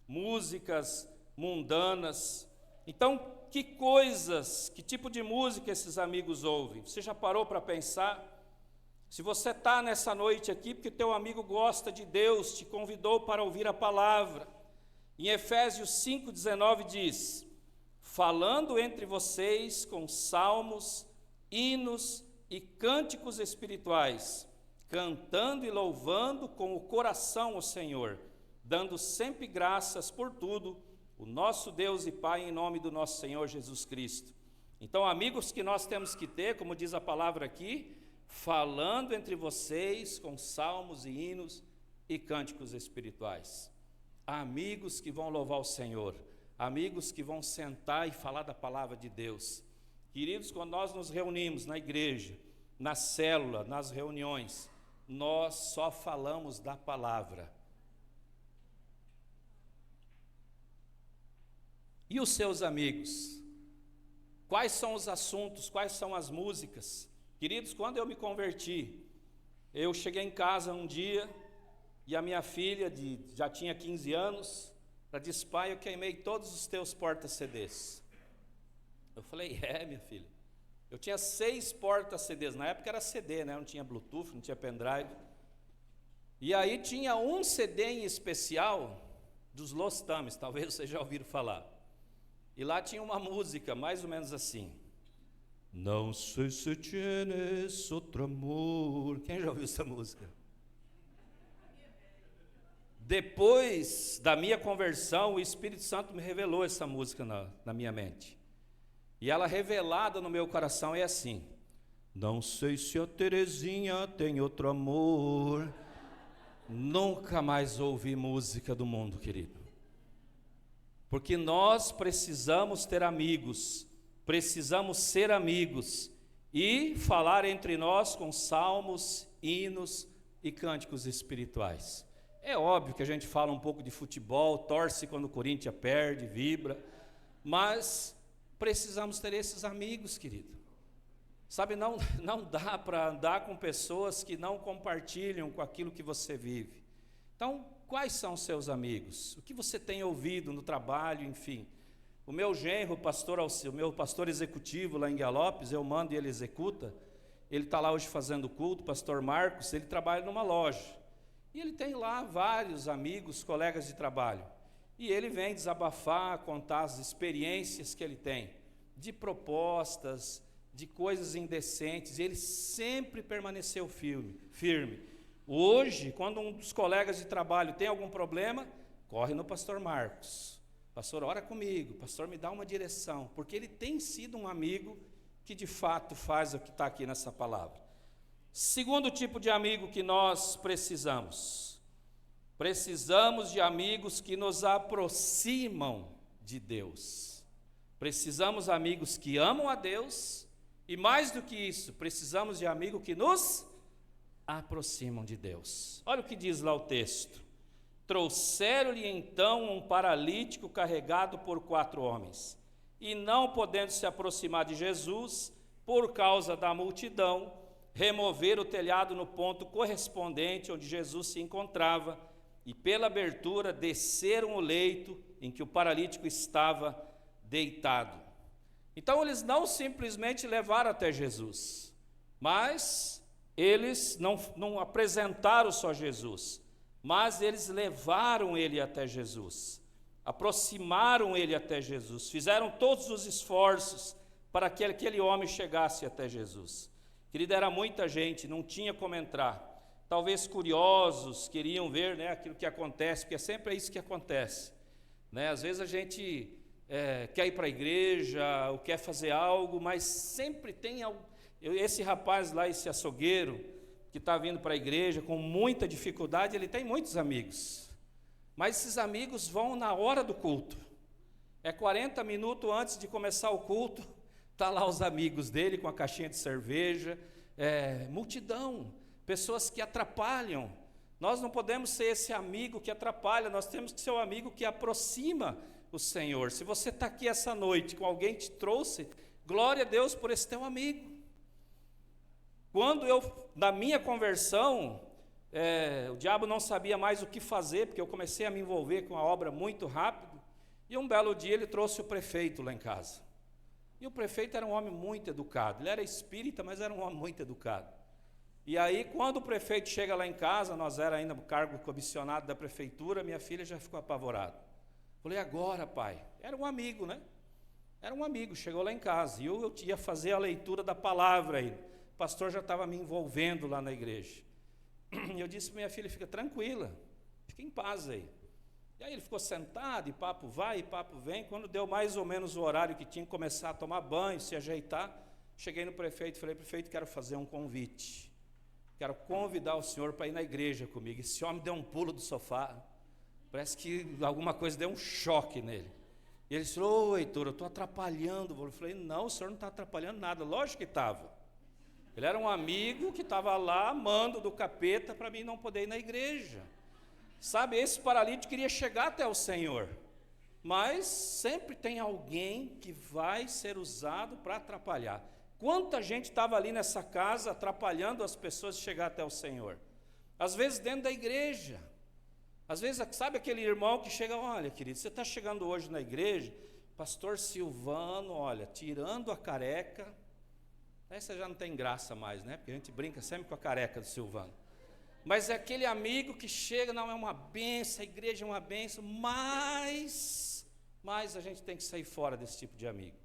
[SPEAKER 2] músicas mundanas. Então, que coisas, que tipo de música esses amigos ouvem? Você já parou para pensar? Se você está nessa noite aqui porque teu amigo gosta de Deus, te convidou para ouvir a palavra. Em Efésios 5,19 diz: falando entre vocês com salmos, hinos e cânticos espirituais, cantando e louvando com o coração o Senhor, dando sempre graças por tudo, o nosso Deus e Pai, em nome do nosso Senhor Jesus Cristo. Então, amigos que nós temos que ter, como diz a palavra aqui, falando entre vocês com salmos e hinos e cânticos espirituais. Amigos que vão louvar o Senhor, amigos que vão sentar e falar da palavra de Deus. Queridos, quando nós nos reunimos na igreja, na célula, nas reuniões, nós só falamos da palavra. E os seus amigos? Quais são os assuntos, quais são as músicas? Queridos, quando eu me converti, eu cheguei em casa um dia e a minha filha, já tinha 15 anos, ela disse: pai, eu queimei todos os teus porta-CDs. Eu falei: minha filha, eu tinha 6 porta-CDs, na época era CD, né? Não tinha Bluetooth, não tinha pendrive. E aí tinha um CD em especial dos Los Tames, talvez vocês já ouviram falar. E lá tinha uma música mais ou menos assim: não sei se tienes outro amor. Quem já ouviu essa música? Depois da minha conversão, o Espírito Santo me revelou essa música na minha mente. E ela revelada no meu coração é assim: não sei se a Terezinha tem outro amor. Nunca mais ouvi música do mundo, querido. Porque nós precisamos ter amigos, precisamos ser amigos e falar entre nós com salmos, hinos e cânticos espirituais. É óbvio que a gente fala um pouco de futebol, torce quando o Corinthians perde, vibra, mas precisamos ter esses amigos, querido. Sabe, não dá para andar com pessoas que não compartilham com aquilo que você vive. Então, quais são os seus amigos? O que você tem ouvido no trabalho, enfim. O meu genro, o meu pastor executivo lá em Guialopes, eu mando e ele executa. Ele está lá hoje fazendo culto, pastor Marcos, ele trabalha numa loja. E ele tem lá vários amigos, colegas de trabalho. E ele vem desabafar, contar as experiências que ele tem, de propostas, de coisas indecentes. E ele sempre permaneceu firme. Hoje, quando um dos colegas de trabalho tem algum problema, corre no pastor Marcos. Pastor, ora comigo, pastor, me dá uma direção. Porque ele tem sido um amigo que de fato faz o que está aqui nessa palavra. Segundo tipo de amigo que nós precisamos. Precisamos de amigos que nos aproximam de Deus. Precisamos de amigos que amam a Deus e, mais do que isso, precisamos de amigos que nos aproximam de Deus. Olha o que diz lá o texto. Trouxeram-lhe então um paralítico carregado por 4 homens, e não podendo se aproximar de Jesus, por causa da multidão, removeram o telhado no ponto correspondente onde Jesus se encontrava, e pela abertura desceram o leito em que o paralítico estava deitado. Então eles não simplesmente levaram até Jesus, mas eles não apresentaram só Jesus, mas eles levaram ele até Jesus, aproximaram ele até Jesus, fizeram todos os esforços para que aquele homem chegasse até Jesus. Querido, era muita gente, não tinha como entrar. Talvez curiosos, queriam ver, né, aquilo que acontece, porque sempre é isso que acontece, né? Às vezes a gente quer ir para a igreja, ou quer fazer algo, mas sempre tem algo. Esse rapaz lá, esse açougueiro, que está vindo para a igreja com muita dificuldade, ele tem muitos amigos, mas esses amigos vão na hora do culto. 40 minutos antes de começar o culto, está lá os amigos dele com a caixinha de cerveja, multidão, pessoas que atrapalham. Nós não podemos ser esse amigo que atrapalha, nós temos que ser o amigo que aproxima o Senhor. Se você está aqui essa noite com alguém que te trouxe, glória a Deus por esse teu amigo. Quando na minha conversão, o diabo não sabia mais o que fazer, porque eu comecei a me envolver com a obra muito rápido, e um belo dia ele trouxe o prefeito lá em casa. E o prefeito era um homem muito educado, ele era espírita, mas era um homem muito educado. E aí, quando o prefeito chega lá em casa, nós era ainda o cargo comissionado da prefeitura, minha filha já ficou apavorada. Falei, agora, pai? Era um amigo, né? Era um amigo, chegou lá em casa, e eu ia fazer a leitura da palavra aí. O pastor já estava me envolvendo lá na igreja. E eu disse para minha filha, fica tranquila, fica em paz aí. E aí ele ficou sentado, e papo vai, e papo vem. Quando deu mais ou menos o horário que tinha que começar a tomar banho, se ajeitar, cheguei no prefeito e falei, prefeito, quero fazer um convite. Quero convidar o senhor para ir na igreja comigo. Esse homem deu um pulo do sofá, parece que alguma coisa deu um choque nele. E ele disse, ô Heitor, eu estou atrapalhando. Eu falei, não, o senhor não está atrapalhando nada. Lógico que estava. Ele era um amigo que estava lá, mando do capeta, para mim não poder ir na igreja. Sabe, esse paralítico queria chegar até o Senhor, mas sempre tem alguém que vai ser usado para atrapalhar. Quanta gente estava ali nessa casa atrapalhando as pessoas de chegar até o Senhor? Às vezes dentro da igreja. Às vezes, sabe aquele irmão que chega, olha, querido, você está chegando hoje na igreja, pastor Silvano, olha, tirando a careca, aí você já não tem graça mais, né? Porque a gente brinca sempre com a careca do Silvano. Mas é aquele amigo que chega, não é uma bênção, a igreja é uma bênção, mas a gente tem que sair fora desse tipo de amigo.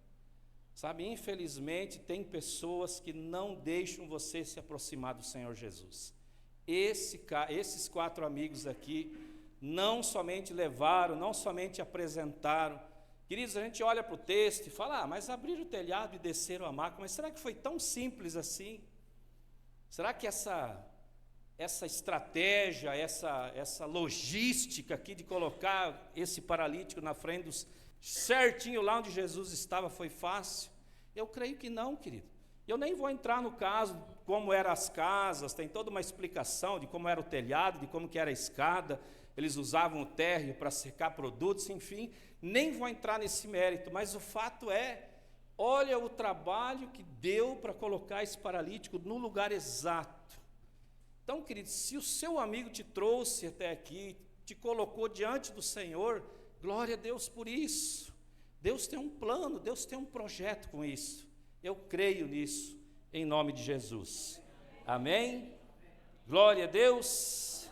[SPEAKER 2] Sabe, infelizmente, tem pessoas que não deixam você se aproximar do Senhor Jesus. Esses 4 amigos aqui, não somente levaram, não somente apresentaram. Queridos, a gente olha para o texto e fala, mas abriram o telhado e desceram a maca, mas será que foi tão simples assim? Será que essa estratégia, essa logística aqui de colocar esse paralítico na frente, certinho lá onde Jesus estava, foi fácil? Eu creio que não, querido. Eu nem vou entrar no caso, como eram as casas, tem toda uma explicação de como era o telhado, de como que era a escada, eles usavam o térreo para secar produtos, enfim, nem vou entrar nesse mérito, mas o fato é, olha o trabalho que deu para colocar esse paralítico no lugar exato. Então, querido, se o seu amigo te trouxe até aqui, te colocou diante do Senhor, glória a Deus por isso. Deus tem um plano, Deus tem um projeto com isso. Eu creio nisso, em nome de Jesus. Amém? Glória a Deus.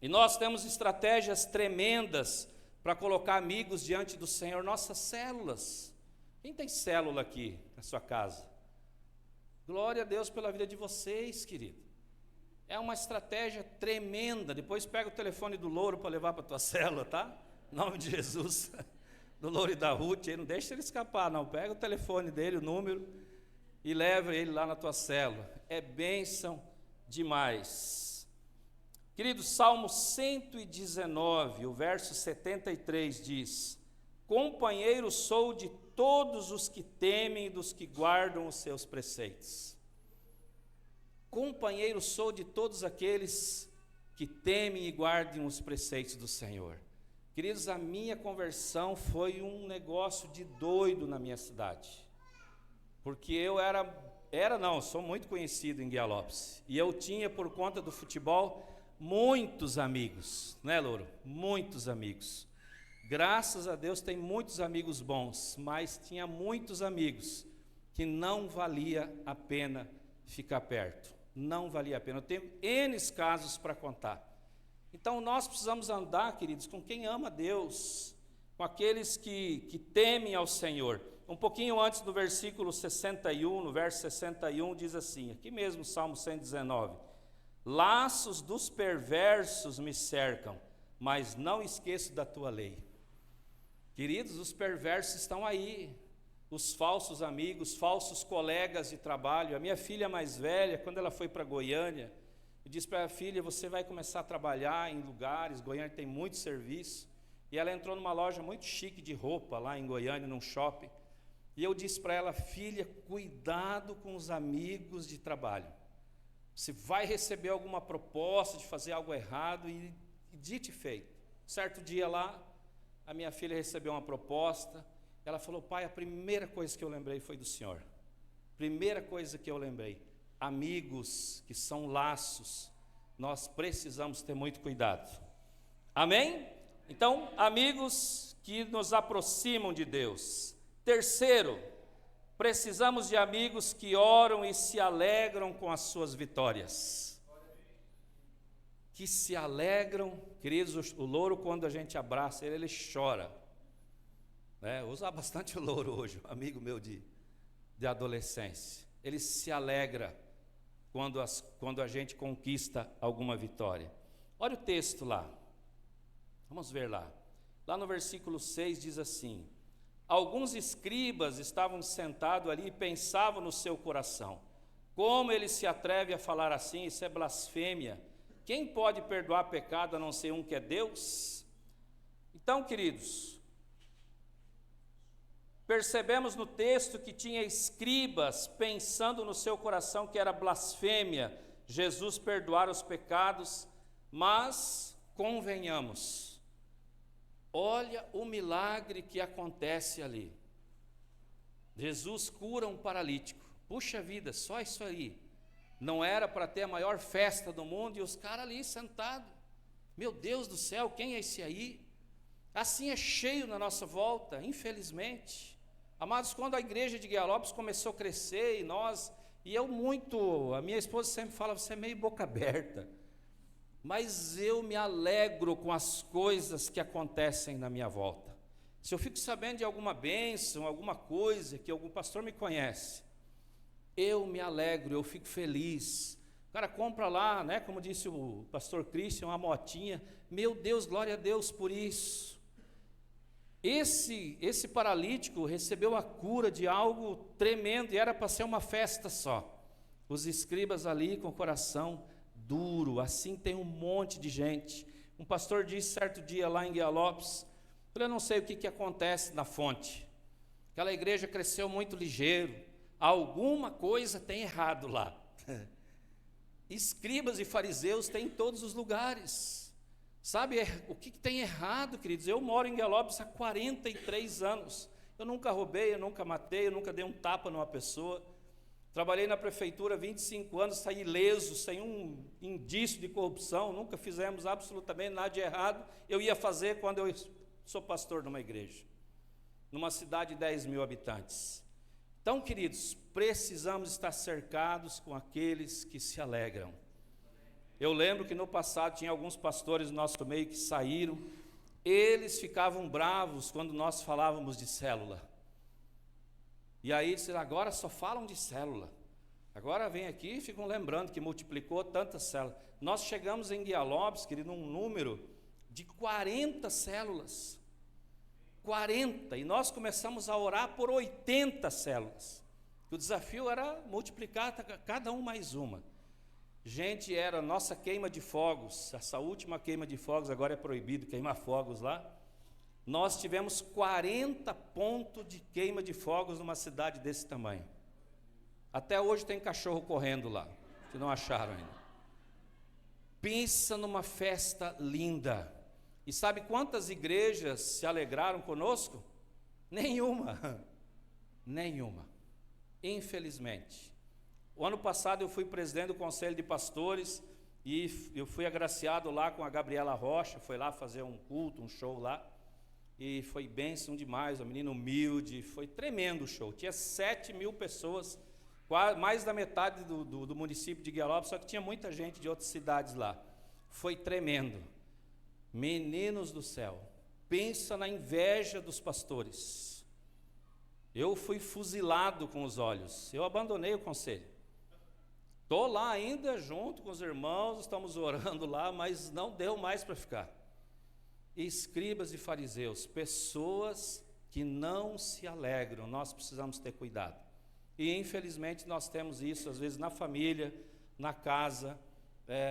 [SPEAKER 2] E nós temos estratégias tremendas para colocar amigos diante do Senhor, nossas células. Quem tem célula aqui na sua casa? Glória a Deus pela vida de vocês, querido. É uma estratégia tremenda. Depois pega o telefone do Louro para levar para a tua célula, tá? Em nome de Jesus. Do Louro e da Ruth, aí não deixa ele escapar, não. Pega o telefone dele, o número, e leva ele lá na tua célula. É bênção demais. Querido, Salmo 119, o verso 73 diz: companheiro sou de todos os que temem e dos que guardam os seus preceitos. Companheiro sou de todos aqueles que temem e guardem os preceitos do Senhor. Queridos, a minha conversão foi um negócio de doido na minha cidade, porque eu sou muito conhecido em Guiá-Lopes, e eu tinha, por conta do futebol, muitos amigos, né, Louro? Muitos amigos. Graças a Deus tem muitos amigos bons, mas tinha muitos amigos que não valia a pena ficar perto, não valia a pena. Eu tenho N casos para contar. Então nós precisamos andar, queridos, com quem ama Deus, com aqueles que temem ao Senhor. Um pouquinho antes do versículo 61, no verso 61, diz assim, aqui mesmo, Salmo 119: laços dos perversos me cercam, mas não esqueço da tua lei. Queridos, os perversos estão aí, os falsos amigos, falsos colegas de trabalho. A minha filha mais velha, quando ela foi para Goiânia, eu disse para ela: filha, você vai começar a trabalhar em lugares, Goiânia tem muito serviço, e ela entrou numa loja muito chique de roupa, lá em Goiânia, num shopping, e eu disse para ela: filha, cuidado com os amigos de trabalho, você vai receber alguma proposta de fazer algo errado, e dito e feito. Certo dia lá, a minha filha recebeu uma proposta, ela falou: pai, a primeira coisa que eu lembrei foi do Senhor, primeira coisa que eu lembrei, amigos que são laços, nós precisamos ter muito cuidado, amém? Então, amigos que nos aproximam de Deus. Terceiro, precisamos de amigos que oram e se alegram com as suas vitórias, que se alegram, queridos. O Louro, quando a gente abraça ele chora, né? Usa bastante o Louro hoje, um amigo meu de adolescência, ele se alegra quando a gente conquista alguma vitória. Olha o texto lá, vamos ver lá no versículo 6 diz assim: alguns escribas estavam sentados ali e pensavam no seu coração: como ele se atreve a falar assim? Isso é blasfêmia. Quem pode perdoar pecado a não ser um que é Deus? Então, queridos, percebemos no texto que tinha escribas pensando no seu coração que era blasfêmia Jesus perdoar os pecados, mas convenhamos, olha o milagre que acontece ali. Jesus cura um paralítico. Puxa vida, só isso aí. Não era para ter a maior festa do mundo e os caras ali sentados. Meu Deus do céu, quem é esse aí? Assim é cheio na nossa volta, infelizmente. Amados, quando a igreja de Guiá-Lopes começou a crescer a minha esposa sempre fala: você é meio boca aberta. Mas eu me alegro com as coisas que acontecem na minha volta. Se eu fico sabendo de alguma bênção, alguma coisa que algum pastor me conhece, eu me alegro, eu fico feliz. O cara compra lá, né, como disse o pastor Christian, uma motinha. Meu Deus, glória a Deus por isso. Esse paralítico recebeu a cura de algo tremendo, e era para ser uma festa só. Os escribas ali com o coração duro, assim tem um monte de gente. Um pastor disse certo dia lá em Guiá-Lopes: eu não sei o que acontece na fonte, aquela igreja cresceu muito ligeiro, alguma coisa tem errado lá. Escribas e fariseus tem em todos os lugares. Sabe o que tem errado, queridos? Eu moro em Guiá-Lopes há 43 anos. Eu nunca roubei, eu nunca matei, eu nunca dei um tapa numa pessoa. Trabalhei na prefeitura 25 anos, saí ileso, sem um indício de corrupção. Nunca fizemos absolutamente nada de errado. Eu ia fazer quando eu sou pastor numa igreja, numa cidade de 10 mil habitantes. Então, queridos, precisamos estar cercados com aqueles que se alegram. Eu lembro que no passado tinha alguns pastores no nosso meio que saíram, eles ficavam bravos quando nós falávamos de célula. E aí disseram: agora só falam de célula. Agora vem aqui e ficam lembrando que multiplicou tantas células. Nós chegamos em Guiá-Lopes, querido, num número de 40 células. 40, e nós começamos a orar por 80 células. O desafio era multiplicar cada um mais uma. Gente, era a nossa queima de fogos, essa última queima de fogos, agora é proibido queimar fogos lá. Nós tivemos 40 pontos de queima de fogos numa cidade desse tamanho. Até hoje tem cachorro correndo lá, que não acharam ainda. Pensa numa festa linda. E sabe quantas igrejas se alegraram conosco? Nenhuma. Nenhuma. Infelizmente. O ano passado eu fui presidente do Conselho de Pastores e eu fui agraciado lá com a Gabriela Rocha, foi lá fazer um culto, um show lá. E foi bênção demais, uma menina humilde, foi tremendo o show. Tinha 7.000 pessoas, mais da metade do município de Guialópolis, só que tinha muita gente de outras cidades lá. Foi tremendo. Meninos do céu, pensa na inveja dos pastores. Eu fui fuzilado com os olhos, eu abandonei o conselho. Estou lá ainda junto com os irmãos, estamos orando lá, mas não deu mais para ficar. Escribas e fariseus, pessoas que não se alegram, nós precisamos ter cuidado. E infelizmente nós temos isso, às vezes na família, na casa,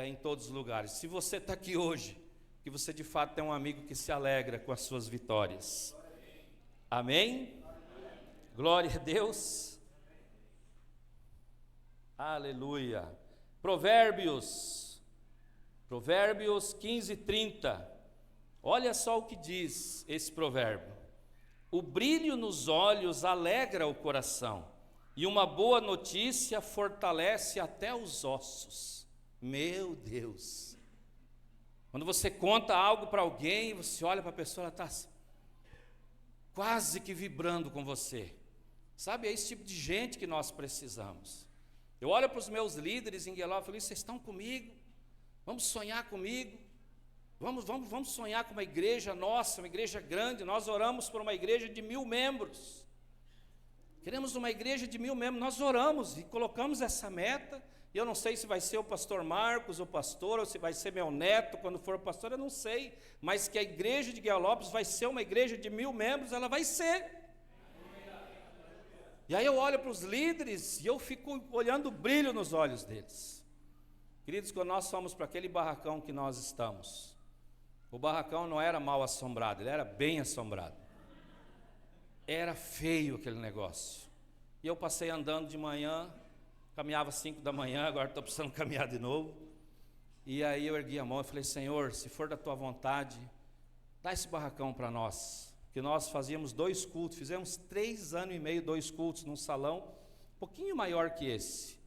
[SPEAKER 2] em todos os lugares. Se você está aqui hoje, que você de fato tem um amigo que se alegra com as suas vitórias. Amém? Glória a Deus. Aleluia. Provérbios 15:30. Olha só o que diz esse provérbio. O brilho nos olhos alegra o coração, e uma boa notícia fortalece até os ossos. Meu Deus! Quando você conta algo para alguém, você olha para a pessoa, ela está quase que vibrando com você. Sabe, é esse tipo de gente que nós precisamos. Eu olho para os meus líderes em Guialópolis e falo, vocês estão comigo? Vamos sonhar comigo? Vamos sonhar com uma igreja nossa, uma igreja grande. Nós oramos por uma igreja de 1.000 membros. Queremos uma igreja de 1.000 membros. Nós oramos e colocamos essa meta. E eu não sei se vai ser o pastor Marcos, o pastor, ou se vai ser meu neto quando for pastor, eu não sei. Mas que a igreja de Guialópolis vai ser uma igreja de 1.000 membros, ela vai ser. E aí eu olho para os líderes e eu fico olhando o brilho nos olhos deles. Queridos, quando nós fomos para aquele barracão que nós estamos, o barracão não era mal assombrado, ele era bem assombrado. Era feio aquele negócio. E eu passei andando de manhã, caminhava às 5 da manhã, agora estou precisando caminhar de novo. E aí eu ergui a mão e falei, Senhor, se for da tua vontade, dá esse barracão para nós. Que nós fazíamos 2 cultos, fizemos 3 anos e meio, 2 cultos num salão, um pouquinho maior que esse,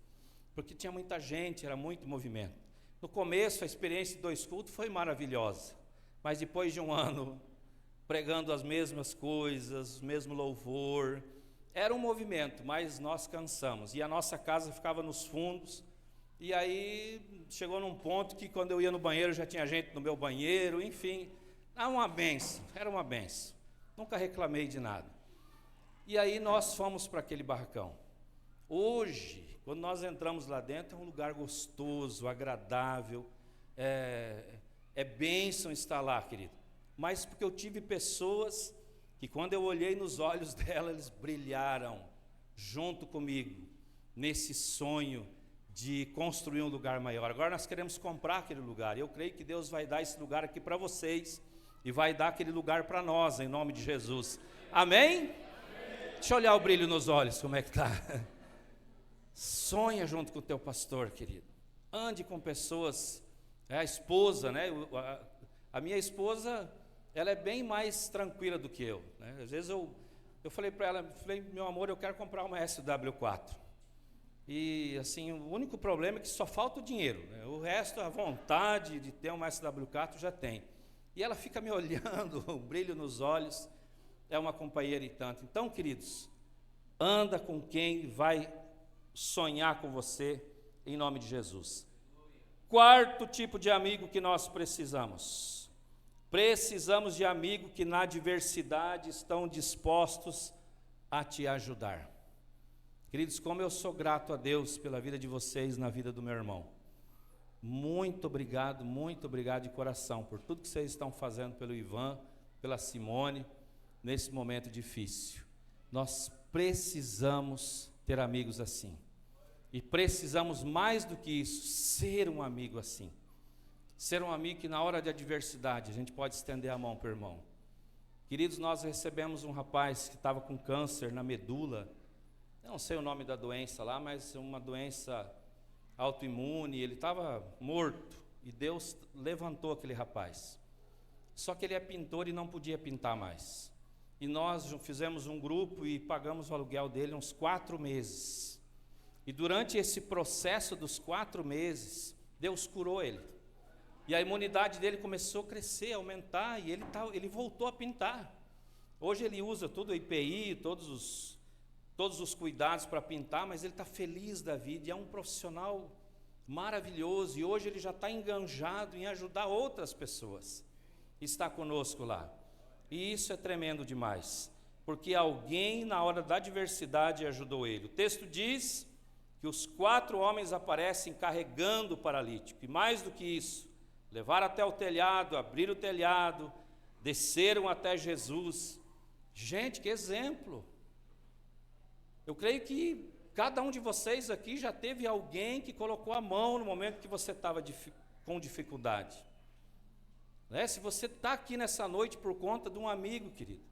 [SPEAKER 2] porque tinha muita gente, era muito movimento. No começo, a experiência de 2 cultos foi maravilhosa, mas depois de um ano, pregando as mesmas coisas, o mesmo louvor, era um movimento, mas nós cansamos, e a nossa casa ficava nos fundos, e aí chegou num ponto que quando eu ia no banheiro, já tinha gente no meu banheiro, enfim, era uma benção. Nunca reclamei de nada. E aí nós fomos para aquele barracão. Hoje, quando nós entramos lá dentro, é um lugar gostoso, agradável, é bênção estar lá, querido. Mas porque eu tive pessoas que quando eu olhei nos olhos dela, eles brilharam junto comigo, nesse sonho de construir um lugar maior. Agora nós queremos comprar aquele lugar, e eu creio que Deus vai dar esse lugar aqui para vocês, e vai dar aquele lugar para nós, em nome de Jesus. Amém? Amém? Deixa eu olhar o brilho nos olhos, como é que está. Sonha junto com o teu pastor, querido. Ande com pessoas, a esposa, né? A minha esposa, ela é bem mais tranquila do que eu, né? Às vezes eu falei para ela, meu amor, eu quero comprar uma SW4. E assim, o único problema é que só falta o dinheiro, né? O resto, a vontade de ter uma SW4 já tem. E ela fica me olhando, o brilho nos olhos, é uma companheira e tanto. Então, queridos, anda com quem vai sonhar com você, em nome de Jesus. 4º tipo de amigo que nós precisamos. Precisamos de amigos que na adversidade estão dispostos a te ajudar. Queridos, como eu sou grato a Deus pela vida de vocês, na vida do meu irmão. Muito obrigado de coração por tudo que vocês estão fazendo pelo Ivan, pela Simone, nesse momento difícil. Nós precisamos ter amigos assim. E precisamos mais do que isso, ser um amigo assim. Ser um amigo que na hora de adversidade a gente pode estender a mão para o irmão. Queridos, nós recebemos um rapaz que estava com câncer na medula. Eu não sei o nome da doença lá, mas uma doença autoimune. Ele estava morto e Deus levantou aquele rapaz. Só que ele é pintor e não podia pintar mais. E nós fizemos um grupo e pagamos o aluguel dele uns 4 meses. E durante esse processo dos 4 meses, Deus curou ele. E a imunidade dele começou a crescer, a aumentar, e ele voltou a pintar. Hoje ele usa todo o IPI, todos os cuidados para pintar, mas ele está feliz da vida, e é um profissional maravilhoso, e hoje ele já está enganjado em ajudar outras pessoas. Está conosco lá. E isso é tremendo demais, porque alguém na hora da adversidade ajudou ele. O texto diz que os 4 homens aparecem carregando o paralítico, e mais do que isso, levaram até o telhado, abriram o telhado, desceram até Jesus. Gente, que exemplo! Eu creio que cada um de vocês aqui já teve alguém que colocou a mão no momento que você estava com dificuldade. Se você está aqui nessa noite por conta de um amigo, querido,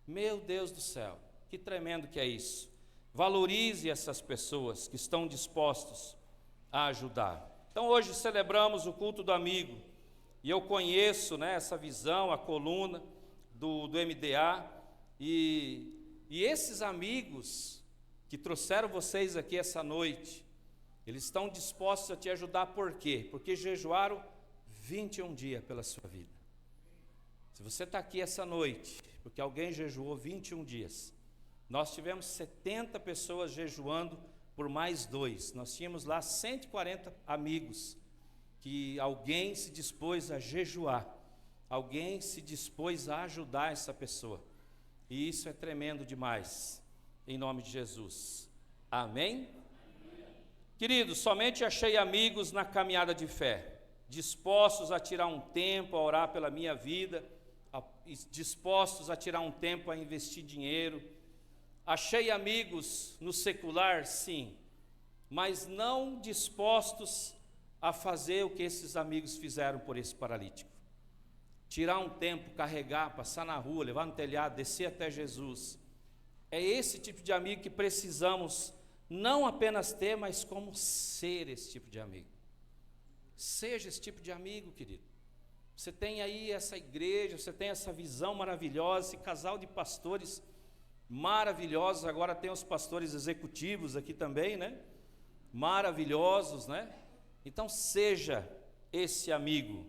[SPEAKER 2] meu Deus do céu, que tremendo que é isso. Valorize essas pessoas que estão dispostos a ajudar. Então hoje celebramos o culto do amigo, e eu conheço, essa visão, a coluna do MDA, e esses amigos que trouxeram vocês aqui essa noite, eles estão dispostos a te ajudar. Por quê? Porque jejuaram 21 dias pela sua vida. Se você está aqui essa noite, porque alguém jejuou 21 dias, nós tivemos 70 pessoas jejuando por mais 2, nós tínhamos lá 140 amigos, que alguém se dispôs a jejuar, alguém se dispôs a ajudar essa pessoa, e isso é tremendo demais, em nome de Jesus, amém? Queridos, somente achei amigos na caminhada de fé, dispostos a tirar um tempo a orar pela minha vida, dispostos a tirar um tempo a investir dinheiro. Achei amigos no secular, sim, mas não dispostos a fazer o que esses amigos fizeram por esse paralítico. Tirar um tempo, carregar, passar na rua, levar no telhado, descer até Jesus. É esse tipo de amigo que precisamos não apenas ter, mas como ser esse tipo de amigo. Seja esse tipo de amigo, querido. Você tem aí essa igreja, você tem essa visão maravilhosa, esse casal de pastores maravilhosos. Agora tem os pastores executivos aqui também, maravilhosos, Então seja esse amigo.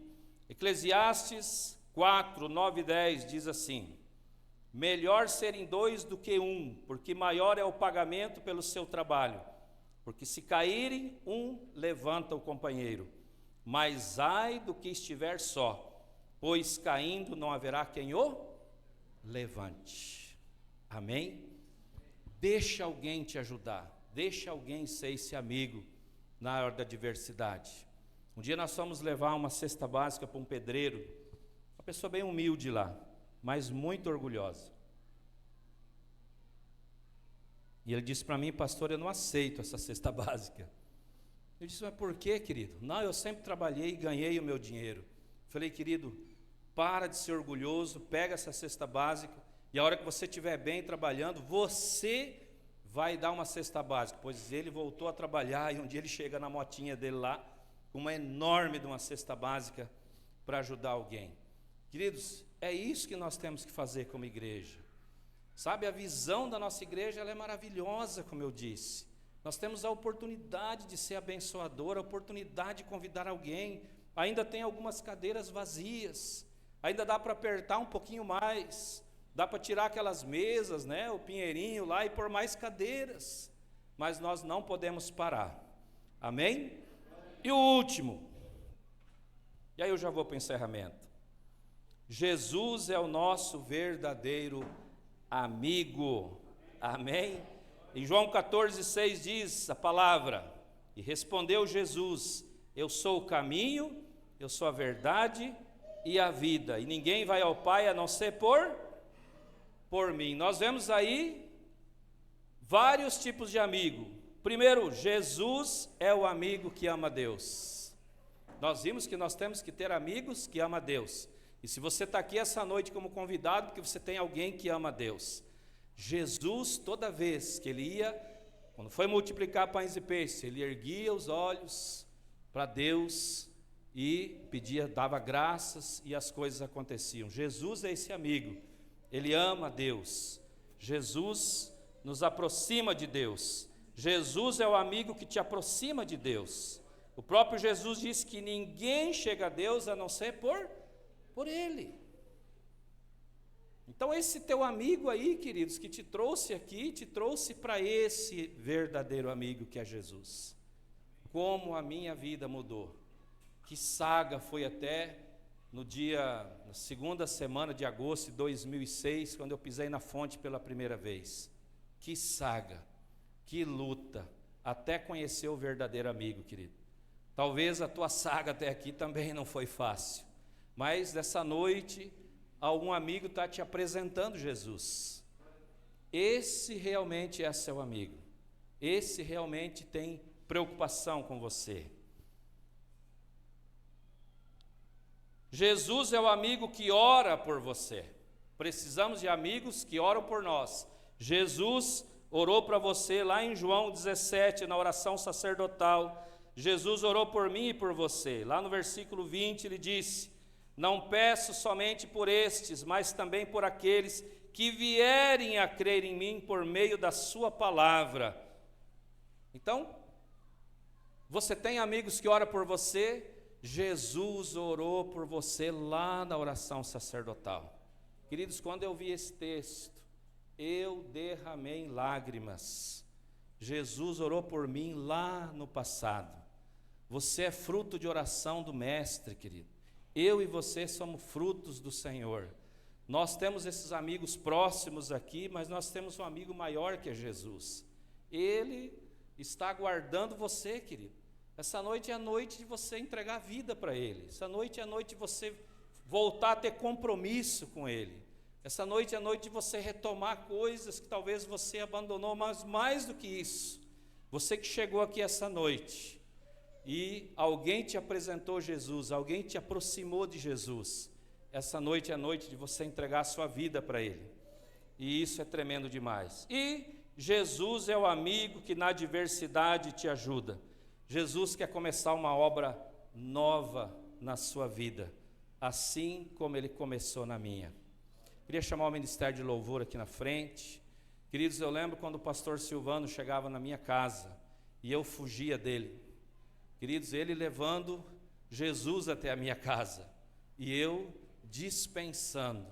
[SPEAKER 2] Eclesiastes 4, 9 e 10 diz assim: melhor serem 2 do que 1, porque maior é o pagamento pelo seu trabalho. Porque se caírem, um levanta o companheiro. Mas ai do que estiver só, pois caindo não haverá quem o levante. Amém? Deixa alguém te ajudar, deixa alguém ser esse amigo na hora da adversidade. Um dia nós fomos levar uma cesta básica para um pedreiro, uma pessoa bem humilde lá, mas muito orgulhosa. E ele disse para mim: pastor, eu não aceito essa cesta básica. Eu disse: mas por quê, querido? Não, eu sempre trabalhei e ganhei o meu dinheiro. Falei: querido, para de ser orgulhoso, pega essa cesta básica, e a hora que você estiver bem trabalhando, você vai dar uma cesta básica. Pois ele voltou a trabalhar, e um dia ele chega na motinha dele lá, com uma enorme de uma cesta básica, para ajudar alguém. Queridos, é isso que nós temos que fazer como igreja. Sabe, a visão da nossa igreja, ela é maravilhosa, como eu disse. Nós temos a oportunidade de ser abençoador, a oportunidade de convidar alguém. Ainda tem algumas cadeiras vazias, ainda dá para apertar um pouquinho mais, dá para tirar aquelas mesas, o pinheirinho lá, e pôr mais cadeiras. Mas nós não podemos parar. Amém? E o último, e aí eu já vou para o encerramento. Jesus é o nosso verdadeiro amigo. Amém? Em João 14,6 diz a palavra: e respondeu Jesus: eu sou o caminho, eu sou a verdade e a vida, e ninguém vai ao Pai a não ser por mim. Nós vemos aí Vários tipos de amigo. Primeiro, Jesus é o amigo que ama Deus. Nós vimos que nós temos que ter amigos que amam a Deus. E se você está aqui essa noite como convidado, porque você tem alguém que ama a Deus. Jesus, toda vez que ele ia, quando foi multiplicar pães e peixes, ele erguia os olhos para Deus e pedia, dava graças e as coisas aconteciam. Jesus é esse amigo, ele ama a Deus. Jesus nos aproxima de Deus. Jesus é o amigo que te aproxima de Deus. O próprio Jesus disse que ninguém chega a Deus a não ser por Ele. Então esse teu amigo aí, queridos, que te trouxe aqui, te trouxe para esse verdadeiro amigo que é Jesus. Como a minha vida mudou. Que saga foi até na segunda semana de agosto de 2006, quando eu pisei na fonte pela primeira vez. Que saga, que luta, até conhecer o verdadeiro amigo, querido. Talvez a tua saga até aqui também não foi fácil, mas dessa noite, algum amigo está te apresentando Jesus. Esse realmente é seu amigo, esse realmente tem preocupação com você. Jesus é o amigo que ora por você. Precisamos de amigos que oram por nós. Jesus orou para você lá em João 17, na oração sacerdotal. Jesus orou por mim e por você. Lá no versículo 20 ele disse: não peço somente por estes, mas também por aqueles que vierem a crer em mim por meio da sua palavra. Então, você tem amigos que oram por você? Jesus orou por você lá na oração sacerdotal. Queridos, quando eu vi esse texto, eu derramei lágrimas. Jesus orou por mim lá no passado. Você é fruto de oração do Mestre, querido. Eu e você somos frutos do Senhor. Nós temos esses amigos próximos aqui, mas nós temos um amigo maior que é Jesus. Ele está aguardando você, querido. Essa noite é a noite de você entregar a vida para Ele. Essa noite é a noite de você voltar a ter compromisso com Ele. Essa noite é a noite de você retomar coisas que talvez você abandonou, mas mais do que isso, você que chegou aqui essa noite e alguém te apresentou Jesus, alguém te aproximou de Jesus, essa noite é a noite de você entregar a sua vida para Ele. E isso é tremendo demais. E Jesus é o amigo que na adversidade te ajuda. Jesus quer começar uma obra nova na sua vida, assim como Ele começou na minha. Queria chamar o Ministério de Louvor aqui na frente. Queridos, eu lembro quando o pastor Silvano chegava na minha casa e eu fugia dele. Queridos, ele levando Jesus até a minha casa e eu dispensando.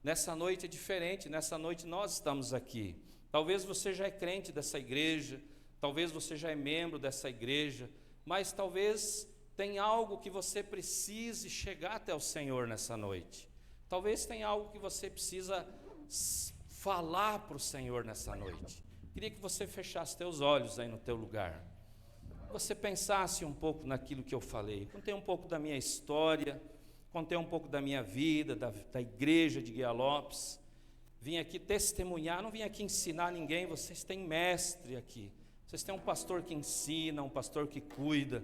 [SPEAKER 2] Nessa noite é diferente, nessa noite nós estamos aqui. Talvez você já é crente dessa igreja, talvez você já é membro dessa igreja, mas talvez tenha algo que você precise chegar até o Senhor nessa noite. Talvez tenha algo que você precisa falar para o Senhor nessa noite. Queria que você fechasse teus olhos aí no teu lugar. Você pensasse um pouco naquilo que eu falei. Contei um pouco da minha história, contei um pouco da minha vida, da igreja de Guia Lopes. Vim aqui testemunhar, não vim aqui ensinar ninguém, vocês têm mestre aqui. Vocês têm um pastor que ensina, um pastor que cuida,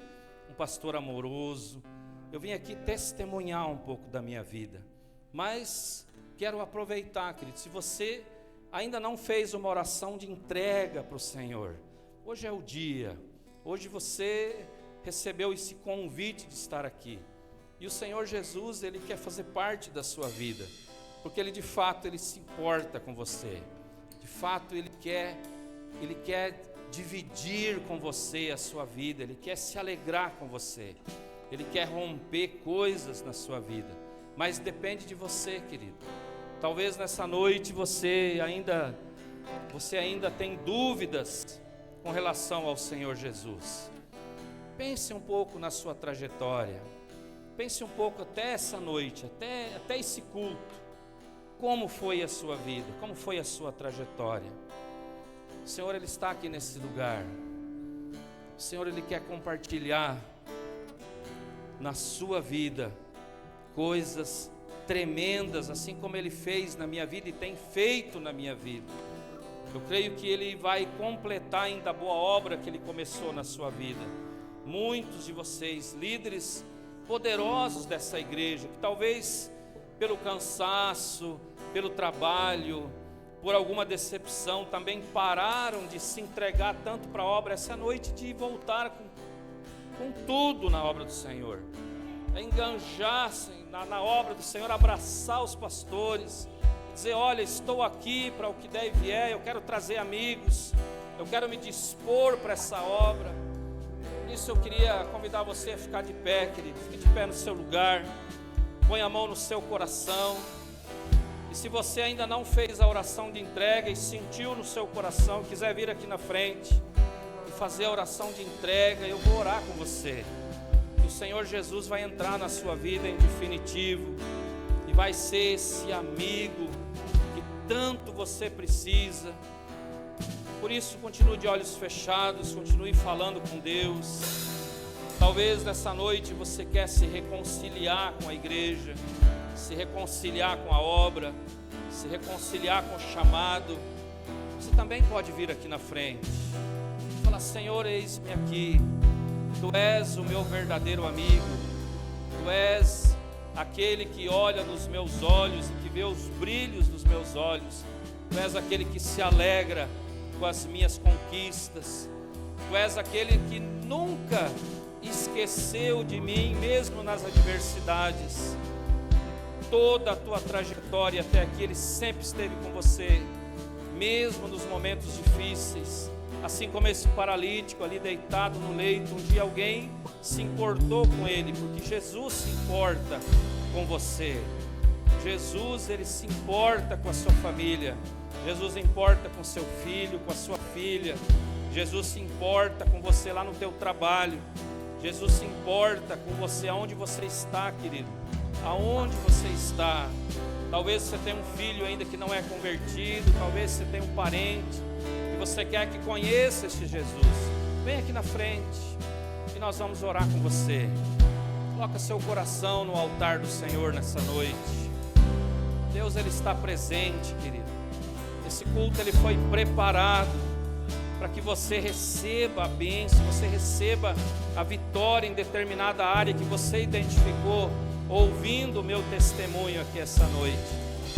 [SPEAKER 2] um pastor amoroso. Eu vim aqui testemunhar um pouco da minha vida. Mas quero aproveitar, querido, se você ainda não fez uma oração de entrega para o Senhor, hoje é o dia, hoje você recebeu esse convite de estar aqui. E o Senhor Jesus, Ele quer fazer parte da sua vida, porque Ele de fato, Ele se importa com você. De fato, Ele quer dividir com você a sua vida, Ele quer se alegrar com você, Ele quer romper coisas na sua vida. Mas depende de você, querido. Talvez nessa noite você ainda tem dúvidas com relação ao Senhor Jesus. Pense um pouco na sua trajetória. Pense um pouco até essa noite, até esse culto. Como foi a sua vida? Como foi a sua trajetória? O Senhor, Ele está aqui nesse lugar. O Senhor, Ele quer compartilhar na sua vida coisas tremendas, assim como Ele fez na minha vida e tem feito na minha vida. Eu creio que Ele vai completar ainda a boa obra que Ele começou na sua vida. Muitos de vocês, líderes poderosos dessa igreja, que talvez pelo cansaço, pelo trabalho, por alguma decepção, também pararam de se entregar tanto para a obra. Essa é a noite de voltar com tudo na obra do Senhor, enganjar-se na obra do Senhor, abraçar os pastores, dizer: olha, estou aqui para o que der e vier, eu quero trazer amigos, eu quero me dispor para essa obra. Por isso eu queria convidar você a ficar de pé, querido. Fique de pé no seu lugar, põe a mão no seu coração. E se você ainda não fez a oração de entrega e sentiu no seu coração, quiser vir aqui na frente e fazer a oração de entrega, eu vou orar com você. E o Senhor Jesus vai entrar na sua vida em definitivo e vai ser esse amigo que tanto você precisa. Por isso, continue de olhos fechados, continue falando com Deus. Talvez nessa noite você quer se reconciliar com a igreja, se reconciliar com a obra, se reconciliar com o chamado. Você também pode vir aqui na frente e falar: Senhor, eis-me aqui. Tu és o meu verdadeiro amigo. Tu és aquele que olha nos meus olhos e que vê os brilhos dos meus olhos. Tu és aquele que se alegra com as minhas conquistas. Tu és aquele que nunca esqueceu de mim, mesmo nas adversidades. Toda a tua trajetória até aqui, Ele sempre esteve com você, mesmo nos momentos difíceis. Assim como esse paralítico ali deitado no leito, um dia alguém se importou com ele, porque Jesus se importa com você. Jesus, Ele se importa com a sua família. Jesus importa com seu filho, com a sua filha. Jesus se importa com você lá no teu trabalho. Jesus se importa com você aonde você está, querido. Aonde você está. Talvez você tenha um filho ainda que não é convertido. Talvez você tenha um parente e você quer que conheça este Jesus. Vem aqui na frente e nós vamos orar com você. Coloca seu coração no altar do Senhor nessa noite. Deus, Ele está presente, querido. Esse culto, ele foi preparado para que você receba a bênção, você receba a vitória em determinada área que você identificou, ouvindo o meu testemunho aqui essa noite.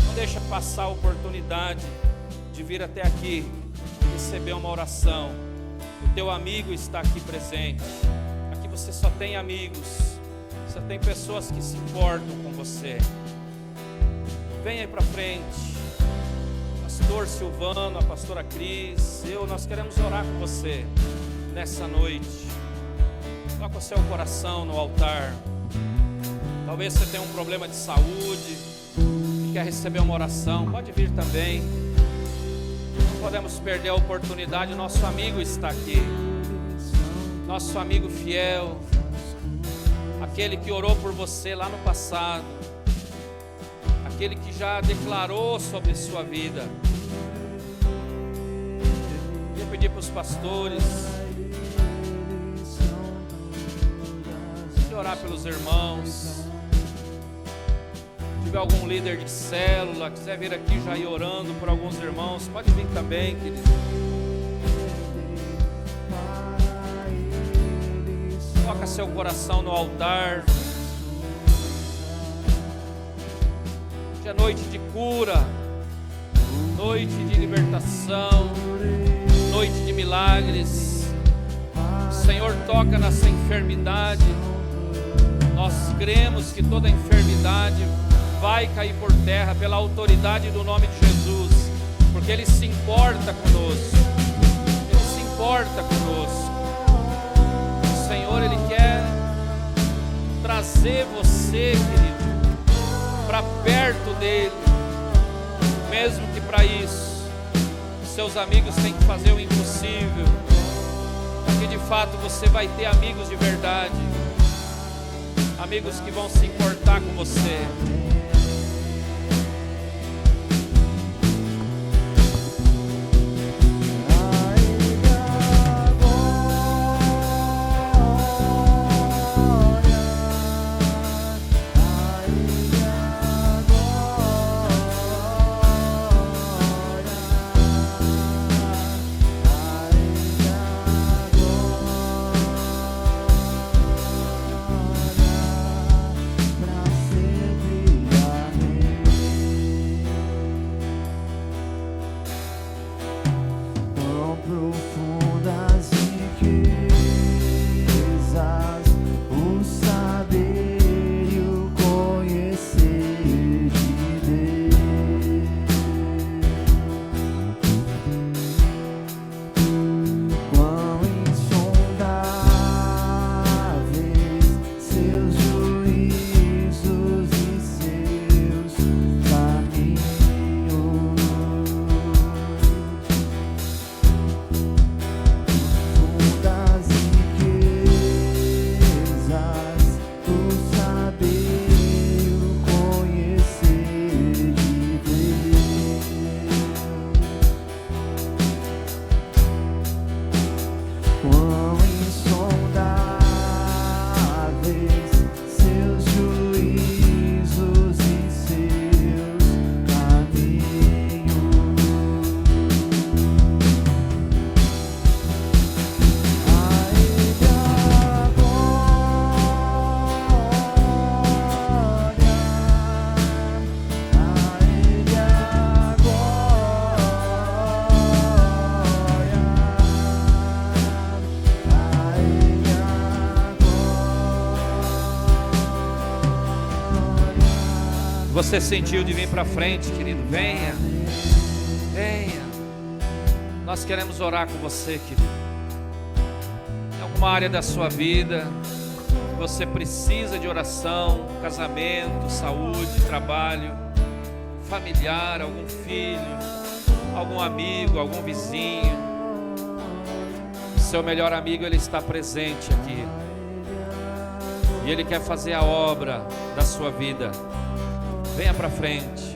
[SPEAKER 2] Não deixa passar a oportunidade de vir até aqui e receber uma oração. O teu amigo está aqui presente. Aqui você só tem amigos, você tem pessoas que se importam com você. Vem aí para frente. Pastor Silvano, a pastora Cris, nós queremos orar com você nessa noite. Coloca o seu coração no altar. Talvez você tenha um problema de saúde e quer receber uma oração, pode vir também. Não podemos perder a oportunidade, nosso amigo está aqui. Nosso amigo fiel, aquele que orou por você lá no passado, aquele que já declarou sobre sua vida. Queria pedir para os pastores de orar pelos irmãos. Se tiver algum líder de célula, quiser vir aqui já ir orando por alguns irmãos, pode vir também, querido. Coloca seu coração no altar. Hoje é noite de cura, noite de libertação, noite de milagres. O Senhor toca nessa enfermidade. Nós cremos que toda enfermidade vai cair por terra pela autoridade do nome de Jesus, porque Ele se importa conosco. Ele se importa conosco. O Senhor, Ele quer trazer você, querido, para perto dele, mesmo que para isso seus amigos têm que fazer o impossível, porque de fato você vai ter amigos de verdade, amigos que vão se importar com você. Você sentiu de vir para frente, querido? Venha, venha. Nós queremos orar com você, querido. Em alguma área da sua vida você precisa de oração, casamento, saúde, trabalho, familiar, algum filho, algum amigo, algum vizinho. Seu melhor amigo, ele está presente aqui. E ele quer fazer a obra da sua vida. Venha para frente.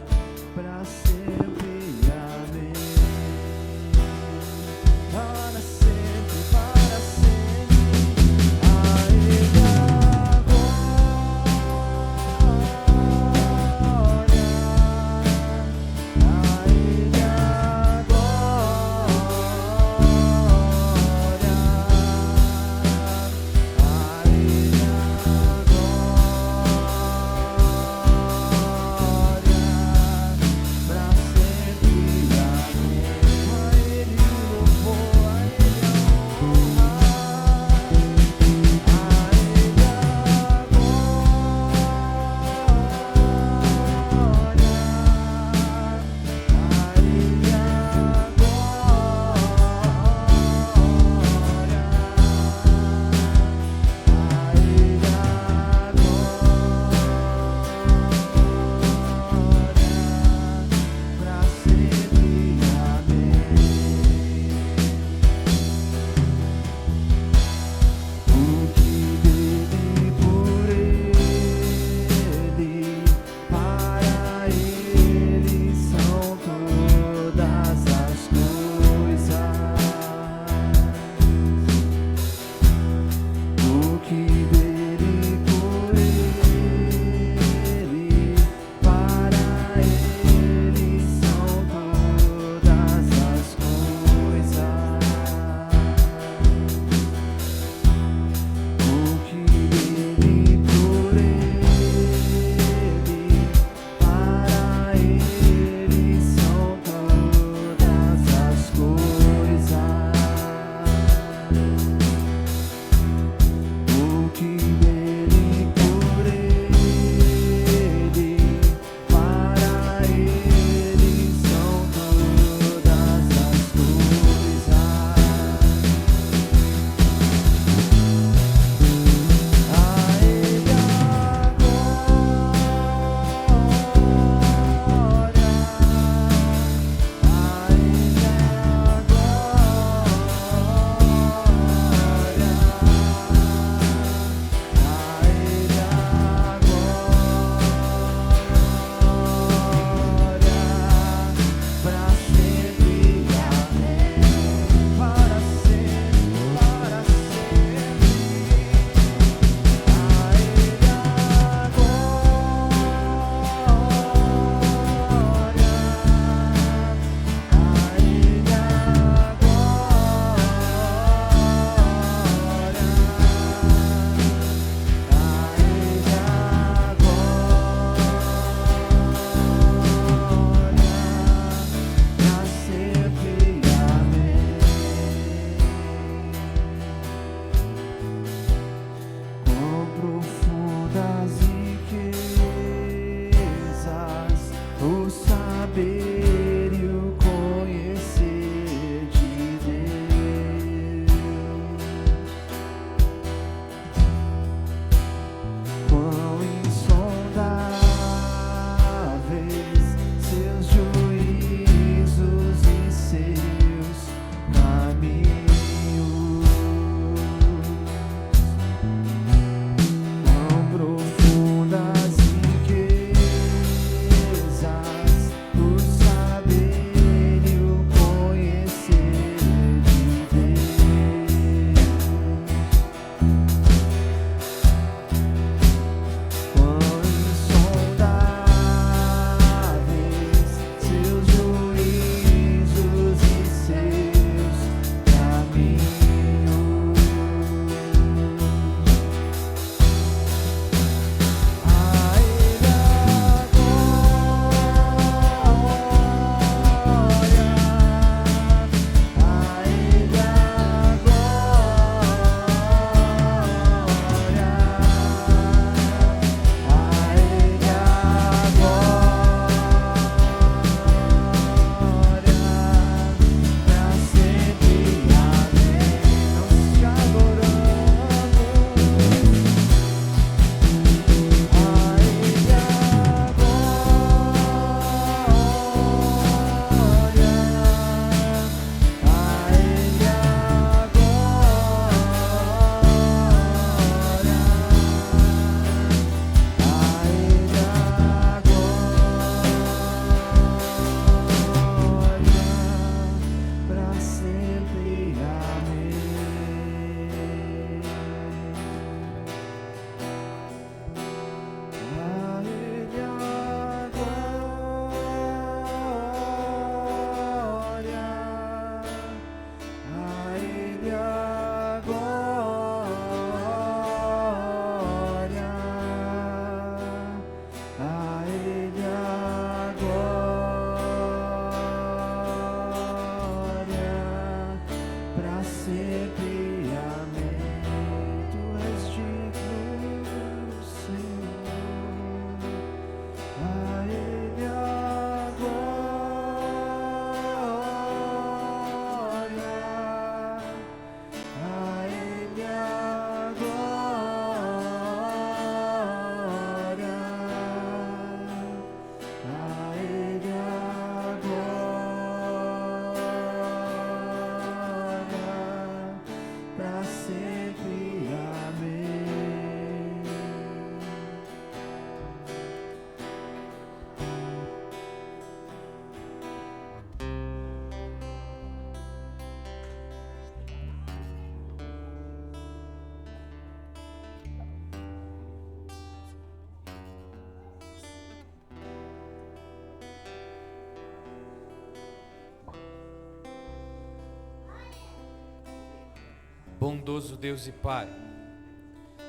[SPEAKER 1] Bondoso Deus e Pai,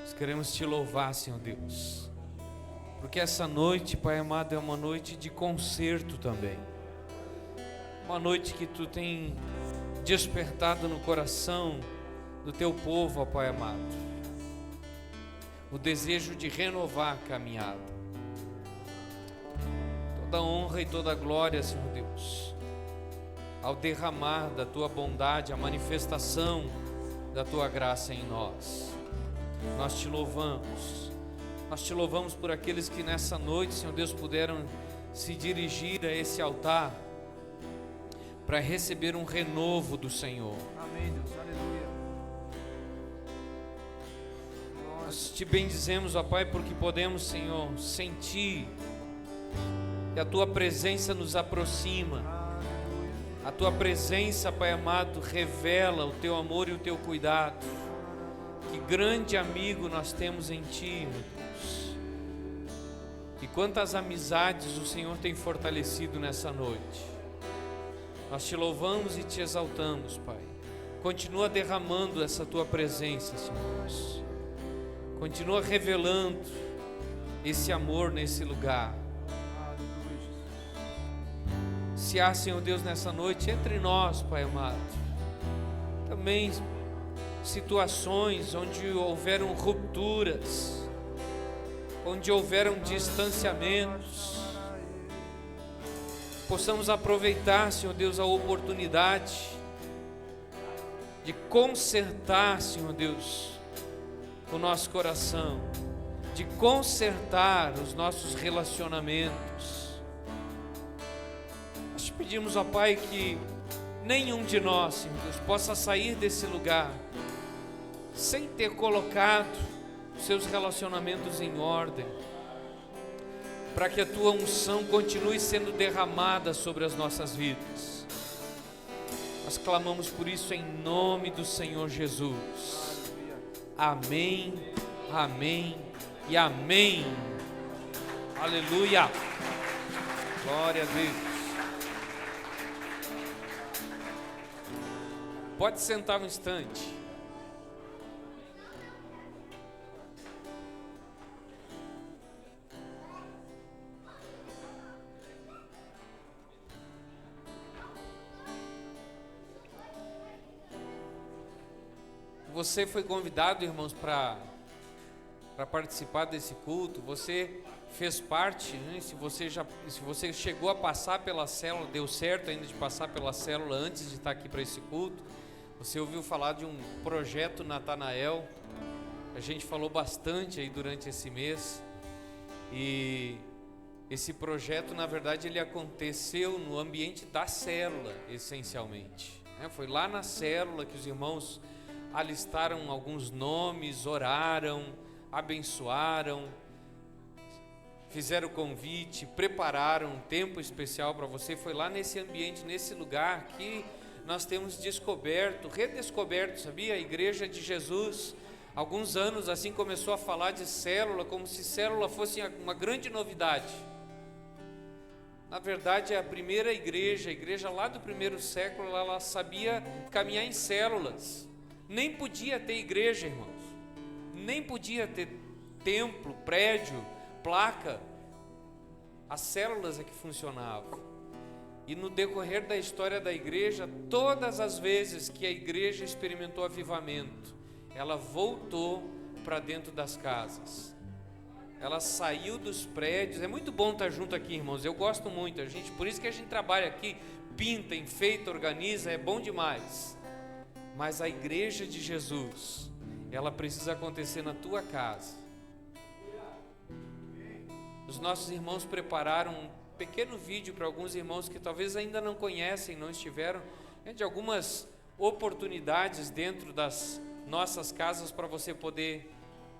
[SPEAKER 1] nós queremos te louvar, Senhor Deus, porque essa noite, Pai amado, é uma noite de concerto também, uma noite que tu tem despertado no coração do teu povo, ó Pai amado, o desejo de renovar a caminhada. Toda honra e toda glória, Senhor Deus, ao derramar da tua bondade, a manifestação da tua graça em nós. Nós te louvamos por aqueles que nessa noite, Senhor Deus, puderam se dirigir a esse altar para receber um renovo do Senhor.
[SPEAKER 3] Amém, Deus, aleluia.
[SPEAKER 1] Nós te bendizemos, ó Pai, porque podemos, Senhor, sentir que a tua presença nos aproxima. A tua presença, Pai amado, revela o teu amor e o teu cuidado. Que grande amigo nós temos em ti, meu Deus. E quantas amizades o Senhor tem fortalecido nessa noite. Nós te louvamos e te exaltamos, Pai. Continua derramando essa tua presença, Senhor Deus. Continua revelando esse amor nesse lugar. Se há, Senhor Deus, nessa noite entre nós, Pai amado, também situações onde houveram rupturas, onde houveram distanciamentos, possamos aproveitar, Senhor Deus, a oportunidade de consertar, Senhor Deus, o nosso coração, de consertar os nossos relacionamentos. Pedimos, ó Pai, que nenhum de nós, Senhor Deus, possa sair desse lugar sem ter colocado seus relacionamentos em ordem, para que a tua unção continue sendo derramada sobre as nossas vidas. Nós clamamos por isso em nome do Senhor Jesus. Amém, amém e amém. Aleluia. Glória a Deus. Pode sentar um instante. Você foi convidado, irmãos, para participar desse culto. Você fez parte, né? Se você chegou a passar pela célula, deu certo ainda de passar pela célula antes de estar aqui para esse culto. Você ouviu falar de um projeto Natanael, a gente falou bastante aí durante esse mês, e esse projeto, na verdade, ele aconteceu no ambiente da célula, essencialmente, né? Foi lá na célula que os irmãos alistaram alguns nomes, oraram, abençoaram, fizeram o convite, prepararam um tempo especial para você. Foi lá nesse ambiente, nesse lugar que nós temos redescoberto, sabia? A Igreja de Jesus, alguns anos assim, começou a falar de célula, como se célula fosse uma grande novidade. Na verdade, a primeira igreja, a igreja lá do primeiro século, ela sabia caminhar em células. Nem podia ter igreja, irmãos. Nem podia ter templo, prédio, placa. As células é que funcionavam. E no decorrer da história da igreja, todas as vezes que a igreja experimentou avivamento, ela voltou para dentro das casas. Ela saiu dos prédios. É muito bom estar junto aqui, irmãos. Eu gosto muito. Por isso que a gente trabalha aqui, pinta, enfeita, organiza, é bom demais. Mas a igreja de Jesus, ela precisa acontecer na tua casa. Os nossos irmãos prepararam um pequeno vídeo para alguns irmãos que talvez ainda não conhecem, não estiveram, de algumas oportunidades dentro das nossas casas para você poder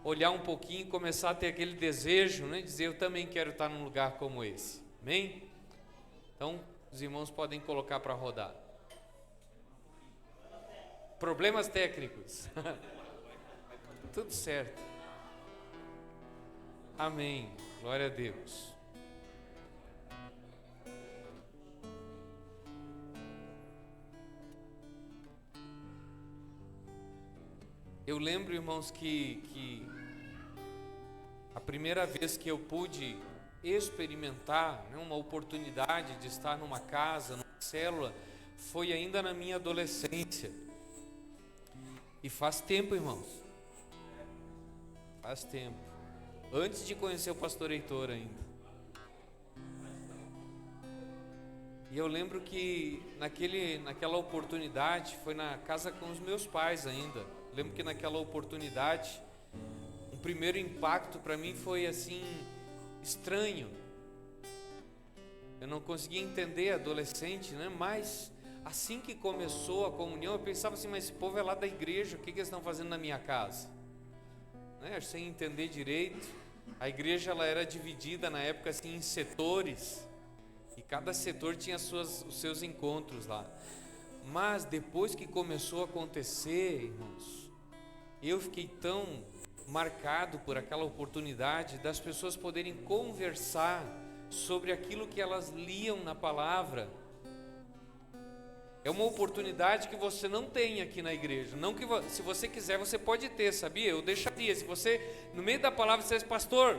[SPEAKER 1] olhar um pouquinho e começar a ter aquele desejo, né? Dizer, eu também quero estar num lugar como esse. Amém? Então, os irmãos podem colocar para rodar. Problemas técnicos. Tudo certo. Amém. Glória a Deus. Eu lembro, irmãos, que a primeira vez que eu pude experimentar, né, uma oportunidade de estar numa casa, numa célula, foi ainda na minha adolescência. E faz tempo, irmãos. Faz tempo. Antes de conhecer o pastor Heitor ainda. E eu lembro que naquela oportunidade, foi na casa com os meus pais ainda. Lembro que naquela oportunidade, o primeiro impacto para mim foi assim, estranho. Eu não conseguia entender, adolescente, né? Mas assim que começou a comunhão, eu pensava assim, mas esse povo é lá da igreja, o que eles estão fazendo na minha casa? Né? Sem entender direito. A igreja ela era dividida na época assim, em setores. E cada setor tinha os seus encontros lá. Mas depois que começou a acontecer, irmãos, eu fiquei tão marcado por aquela oportunidade das pessoas poderem conversar sobre aquilo que elas liam na palavra. É uma oportunidade que você não tem aqui na igreja. Não que se você quiser, você pode ter, sabia? Eu deixaria. Se você, no meio da palavra, você diz, pastor,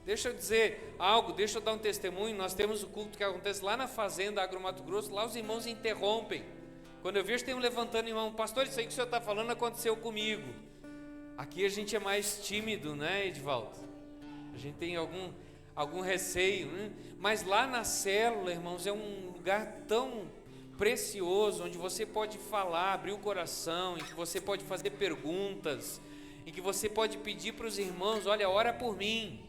[SPEAKER 1] deixa eu dizer algo, deixa eu dar um testemunho. Nós temos o culto que acontece lá na fazenda Agro Mato Grosso. Lá os irmãos interrompem. Quando eu vejo, tem um levantando, irmão, pastor, isso aí que o senhor está falando aconteceu comigo. Aqui a gente é mais tímido, né, Edivaldo? A gente tem algum receio, né? Mas lá na célula, irmãos, é um lugar tão precioso, onde você pode falar, abrir o coração, em que você pode fazer perguntas, em que você pode pedir para os irmãos, olha, ora por mim,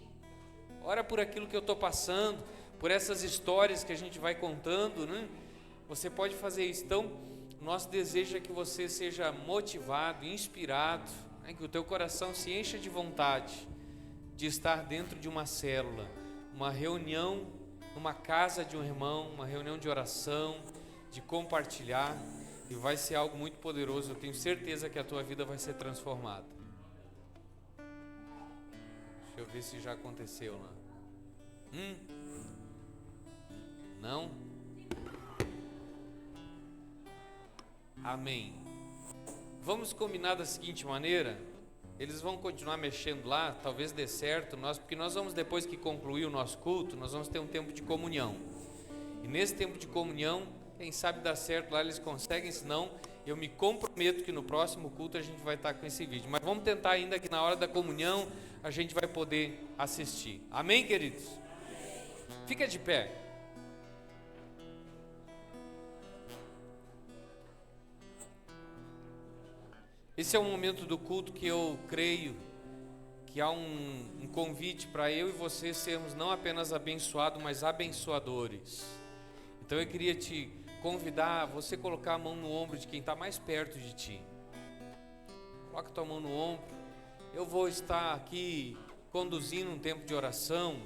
[SPEAKER 1] ora por aquilo que eu estou passando, por essas histórias que a gente vai contando, né? Você pode fazer isso. Então, nosso desejo é que você seja motivado, inspirado, né? Que o teu coração se encha de vontade de estar dentro de uma célula, uma reunião, numa casa de um irmão, uma reunião de oração, de compartilhar, e vai ser algo muito poderoso. Eu tenho certeza que a tua vida vai ser transformada. Deixa eu ver se já aconteceu lá. Não? Amém. Vamos combinar da seguinte maneira. Eles vão continuar mexendo lá, talvez dê certo, porque nós vamos, depois que concluir o nosso culto, nós vamos ter um tempo de comunhão. E nesse tempo de comunhão, quem sabe dá certo lá, eles conseguem, senão eu me comprometo que no próximo culto a gente vai estar com esse vídeo. Mas vamos tentar ainda que na hora da comunhão a gente vai poder assistir. Amém, queridos? Fica de pé. Esse é um momento do culto que eu creio que há um convite para eu e você sermos não apenas abençoados, mas abençoadores. Então eu queria te convidar a você colocar a mão no ombro de quem está mais perto de ti. Coloca a tua mão no ombro. Eu vou estar aqui conduzindo um tempo de oração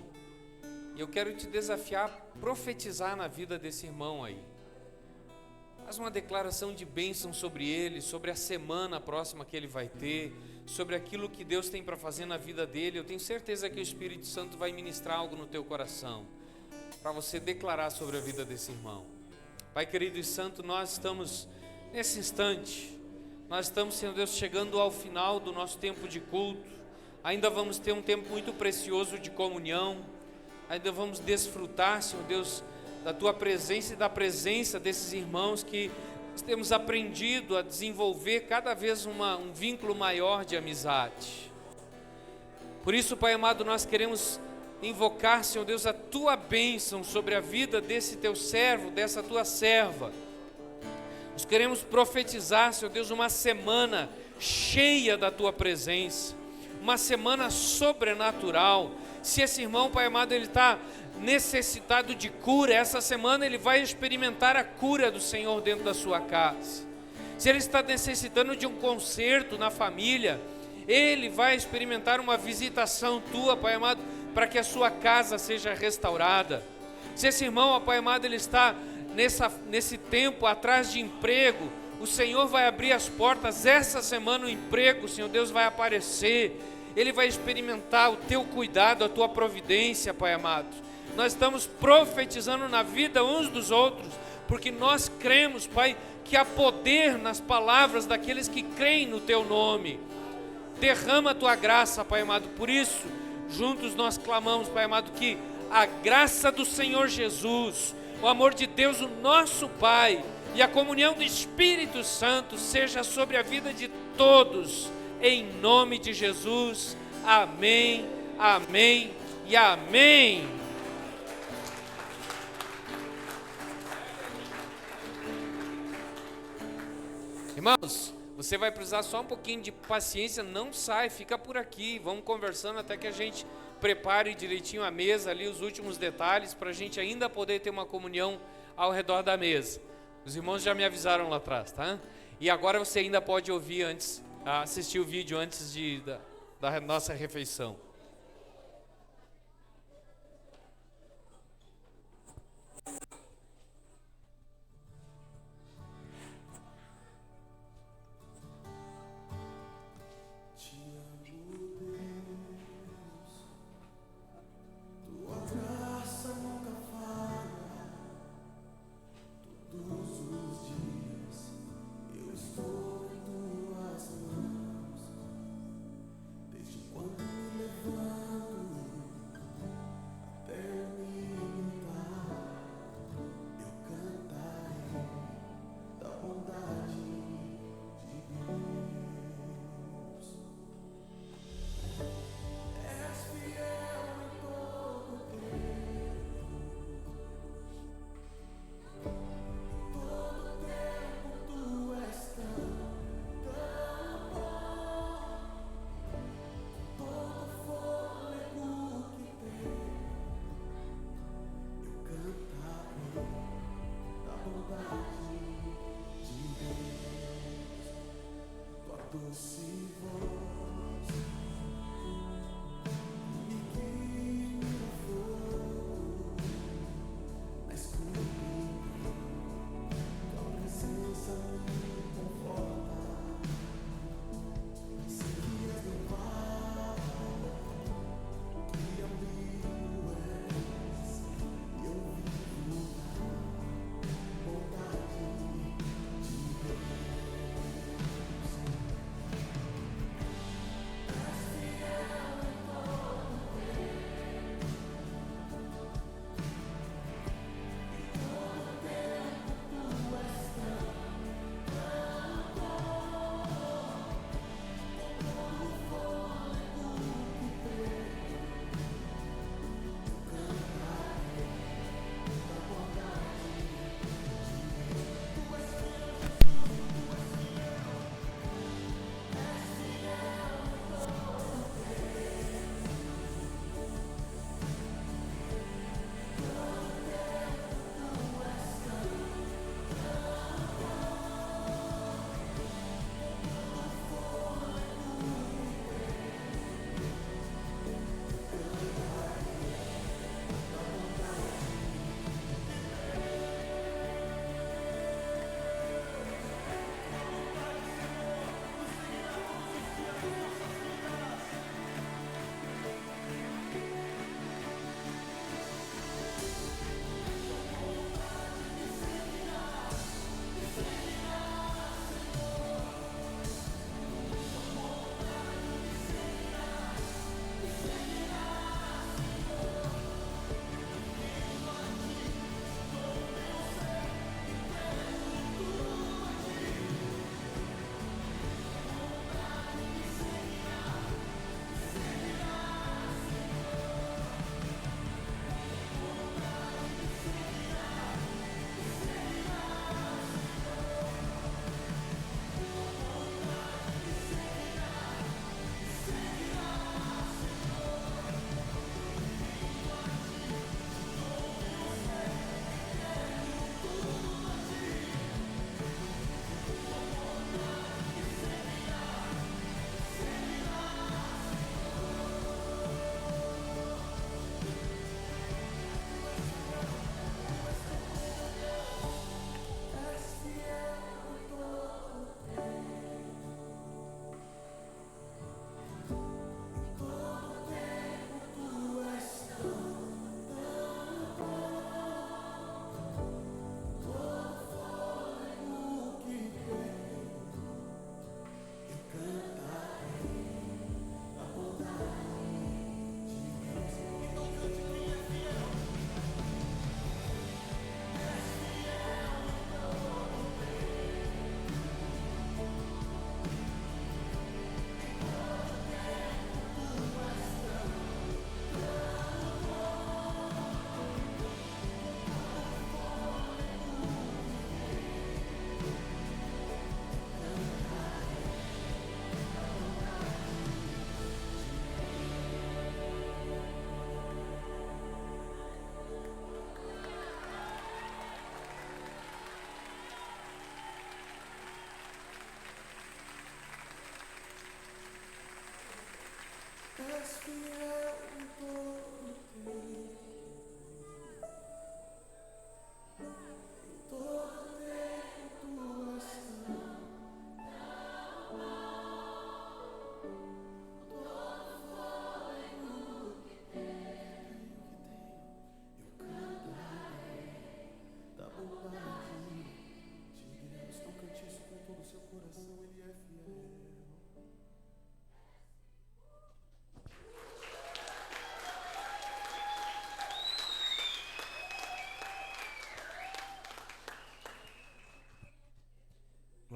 [SPEAKER 1] e eu quero te desafiar a profetizar na vida desse irmão aí. Faz uma declaração de bênção sobre ele, sobre a semana próxima que ele vai ter, sobre aquilo que Deus tem para fazer na vida dele. Eu tenho certeza que o Espírito Santo vai ministrar algo no teu coração, para você declarar sobre a vida desse irmão. Pai querido e santo, nós estamos nesse instante, nós estamos, Senhor Deus, chegando ao final do nosso tempo de culto. Ainda vamos ter um tempo muito precioso de comunhão, ainda vamos desfrutar, Senhor Deus, da tua presença e da presença desses irmãos que temos aprendido a desenvolver cada vez um vínculo maior de amizade. Por isso, Pai amado, nós queremos invocar, Senhor Deus, a tua bênção sobre a vida desse teu servo, dessa tua serva. Nós queremos profetizar, Senhor Deus, uma semana cheia da tua presença, uma semana sobrenatural. Se esse irmão, Pai amado, ele está necessitado de cura, essa semana ele vai experimentar a cura do Senhor dentro da sua casa. Se ele está necessitando de um conserto na família, ele vai experimentar uma visitação tua, Pai amado, para que a sua casa seja restaurada. Se esse irmão, Pai amado, ele está nesse tempo atrás de emprego, o Senhor vai abrir as portas. Essa semana o emprego, Senhor Deus, vai aparecer. Ele vai experimentar o teu cuidado, a tua providência, Pai amado. Nós estamos profetizando na vida uns dos outros, porque nós cremos, Pai, que há poder nas palavras daqueles que creem no teu nome. derrama a tua graça, Pai amado. Por isso, juntos nós clamamos, Pai amado, que a graça do Senhor Jesus, o amor de Deus, o nosso Pai, e a comunhão do Espírito Santo seja sobre a vida de todos, em nome de Jesus. Amém, amém e amém. Irmãos, você vai precisar só um pouquinho de paciência, não sai, fica por aqui, vamos conversando até que a gente prepare direitinho a mesa ali, os últimos detalhes, para a gente ainda poder ter uma comunhão ao redor da mesa. Os irmãos já me avisaram lá atrás, tá? E agora você ainda pode ouvir antes, assistir o vídeo antes da nossa refeição.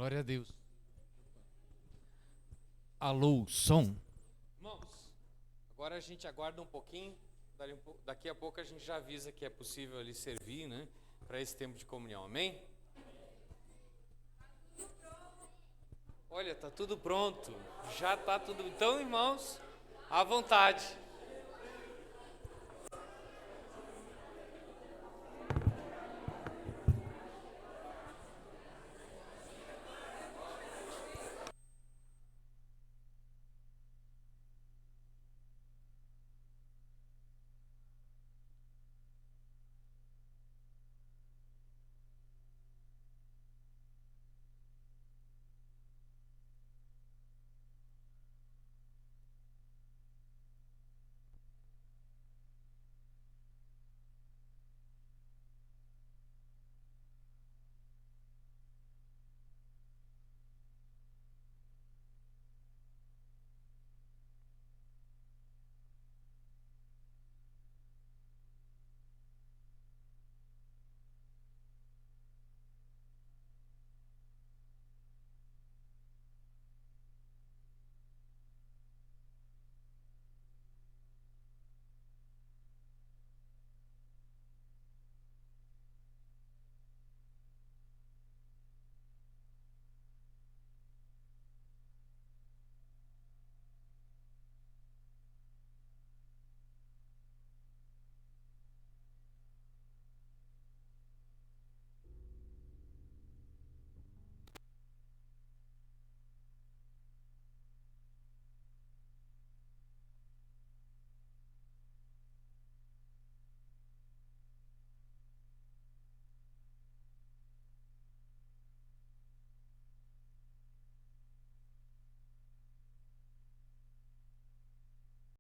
[SPEAKER 1] Glória a Deus. Alô, som. Irmãos, agora a gente aguarda um pouquinho. Daqui a pouco a gente já avisa que é possível ali servir, né? Para esse tempo de comunhão. Amém? Olha, tá tudo pronto. Já tá tudo. Então, irmãos, à vontade.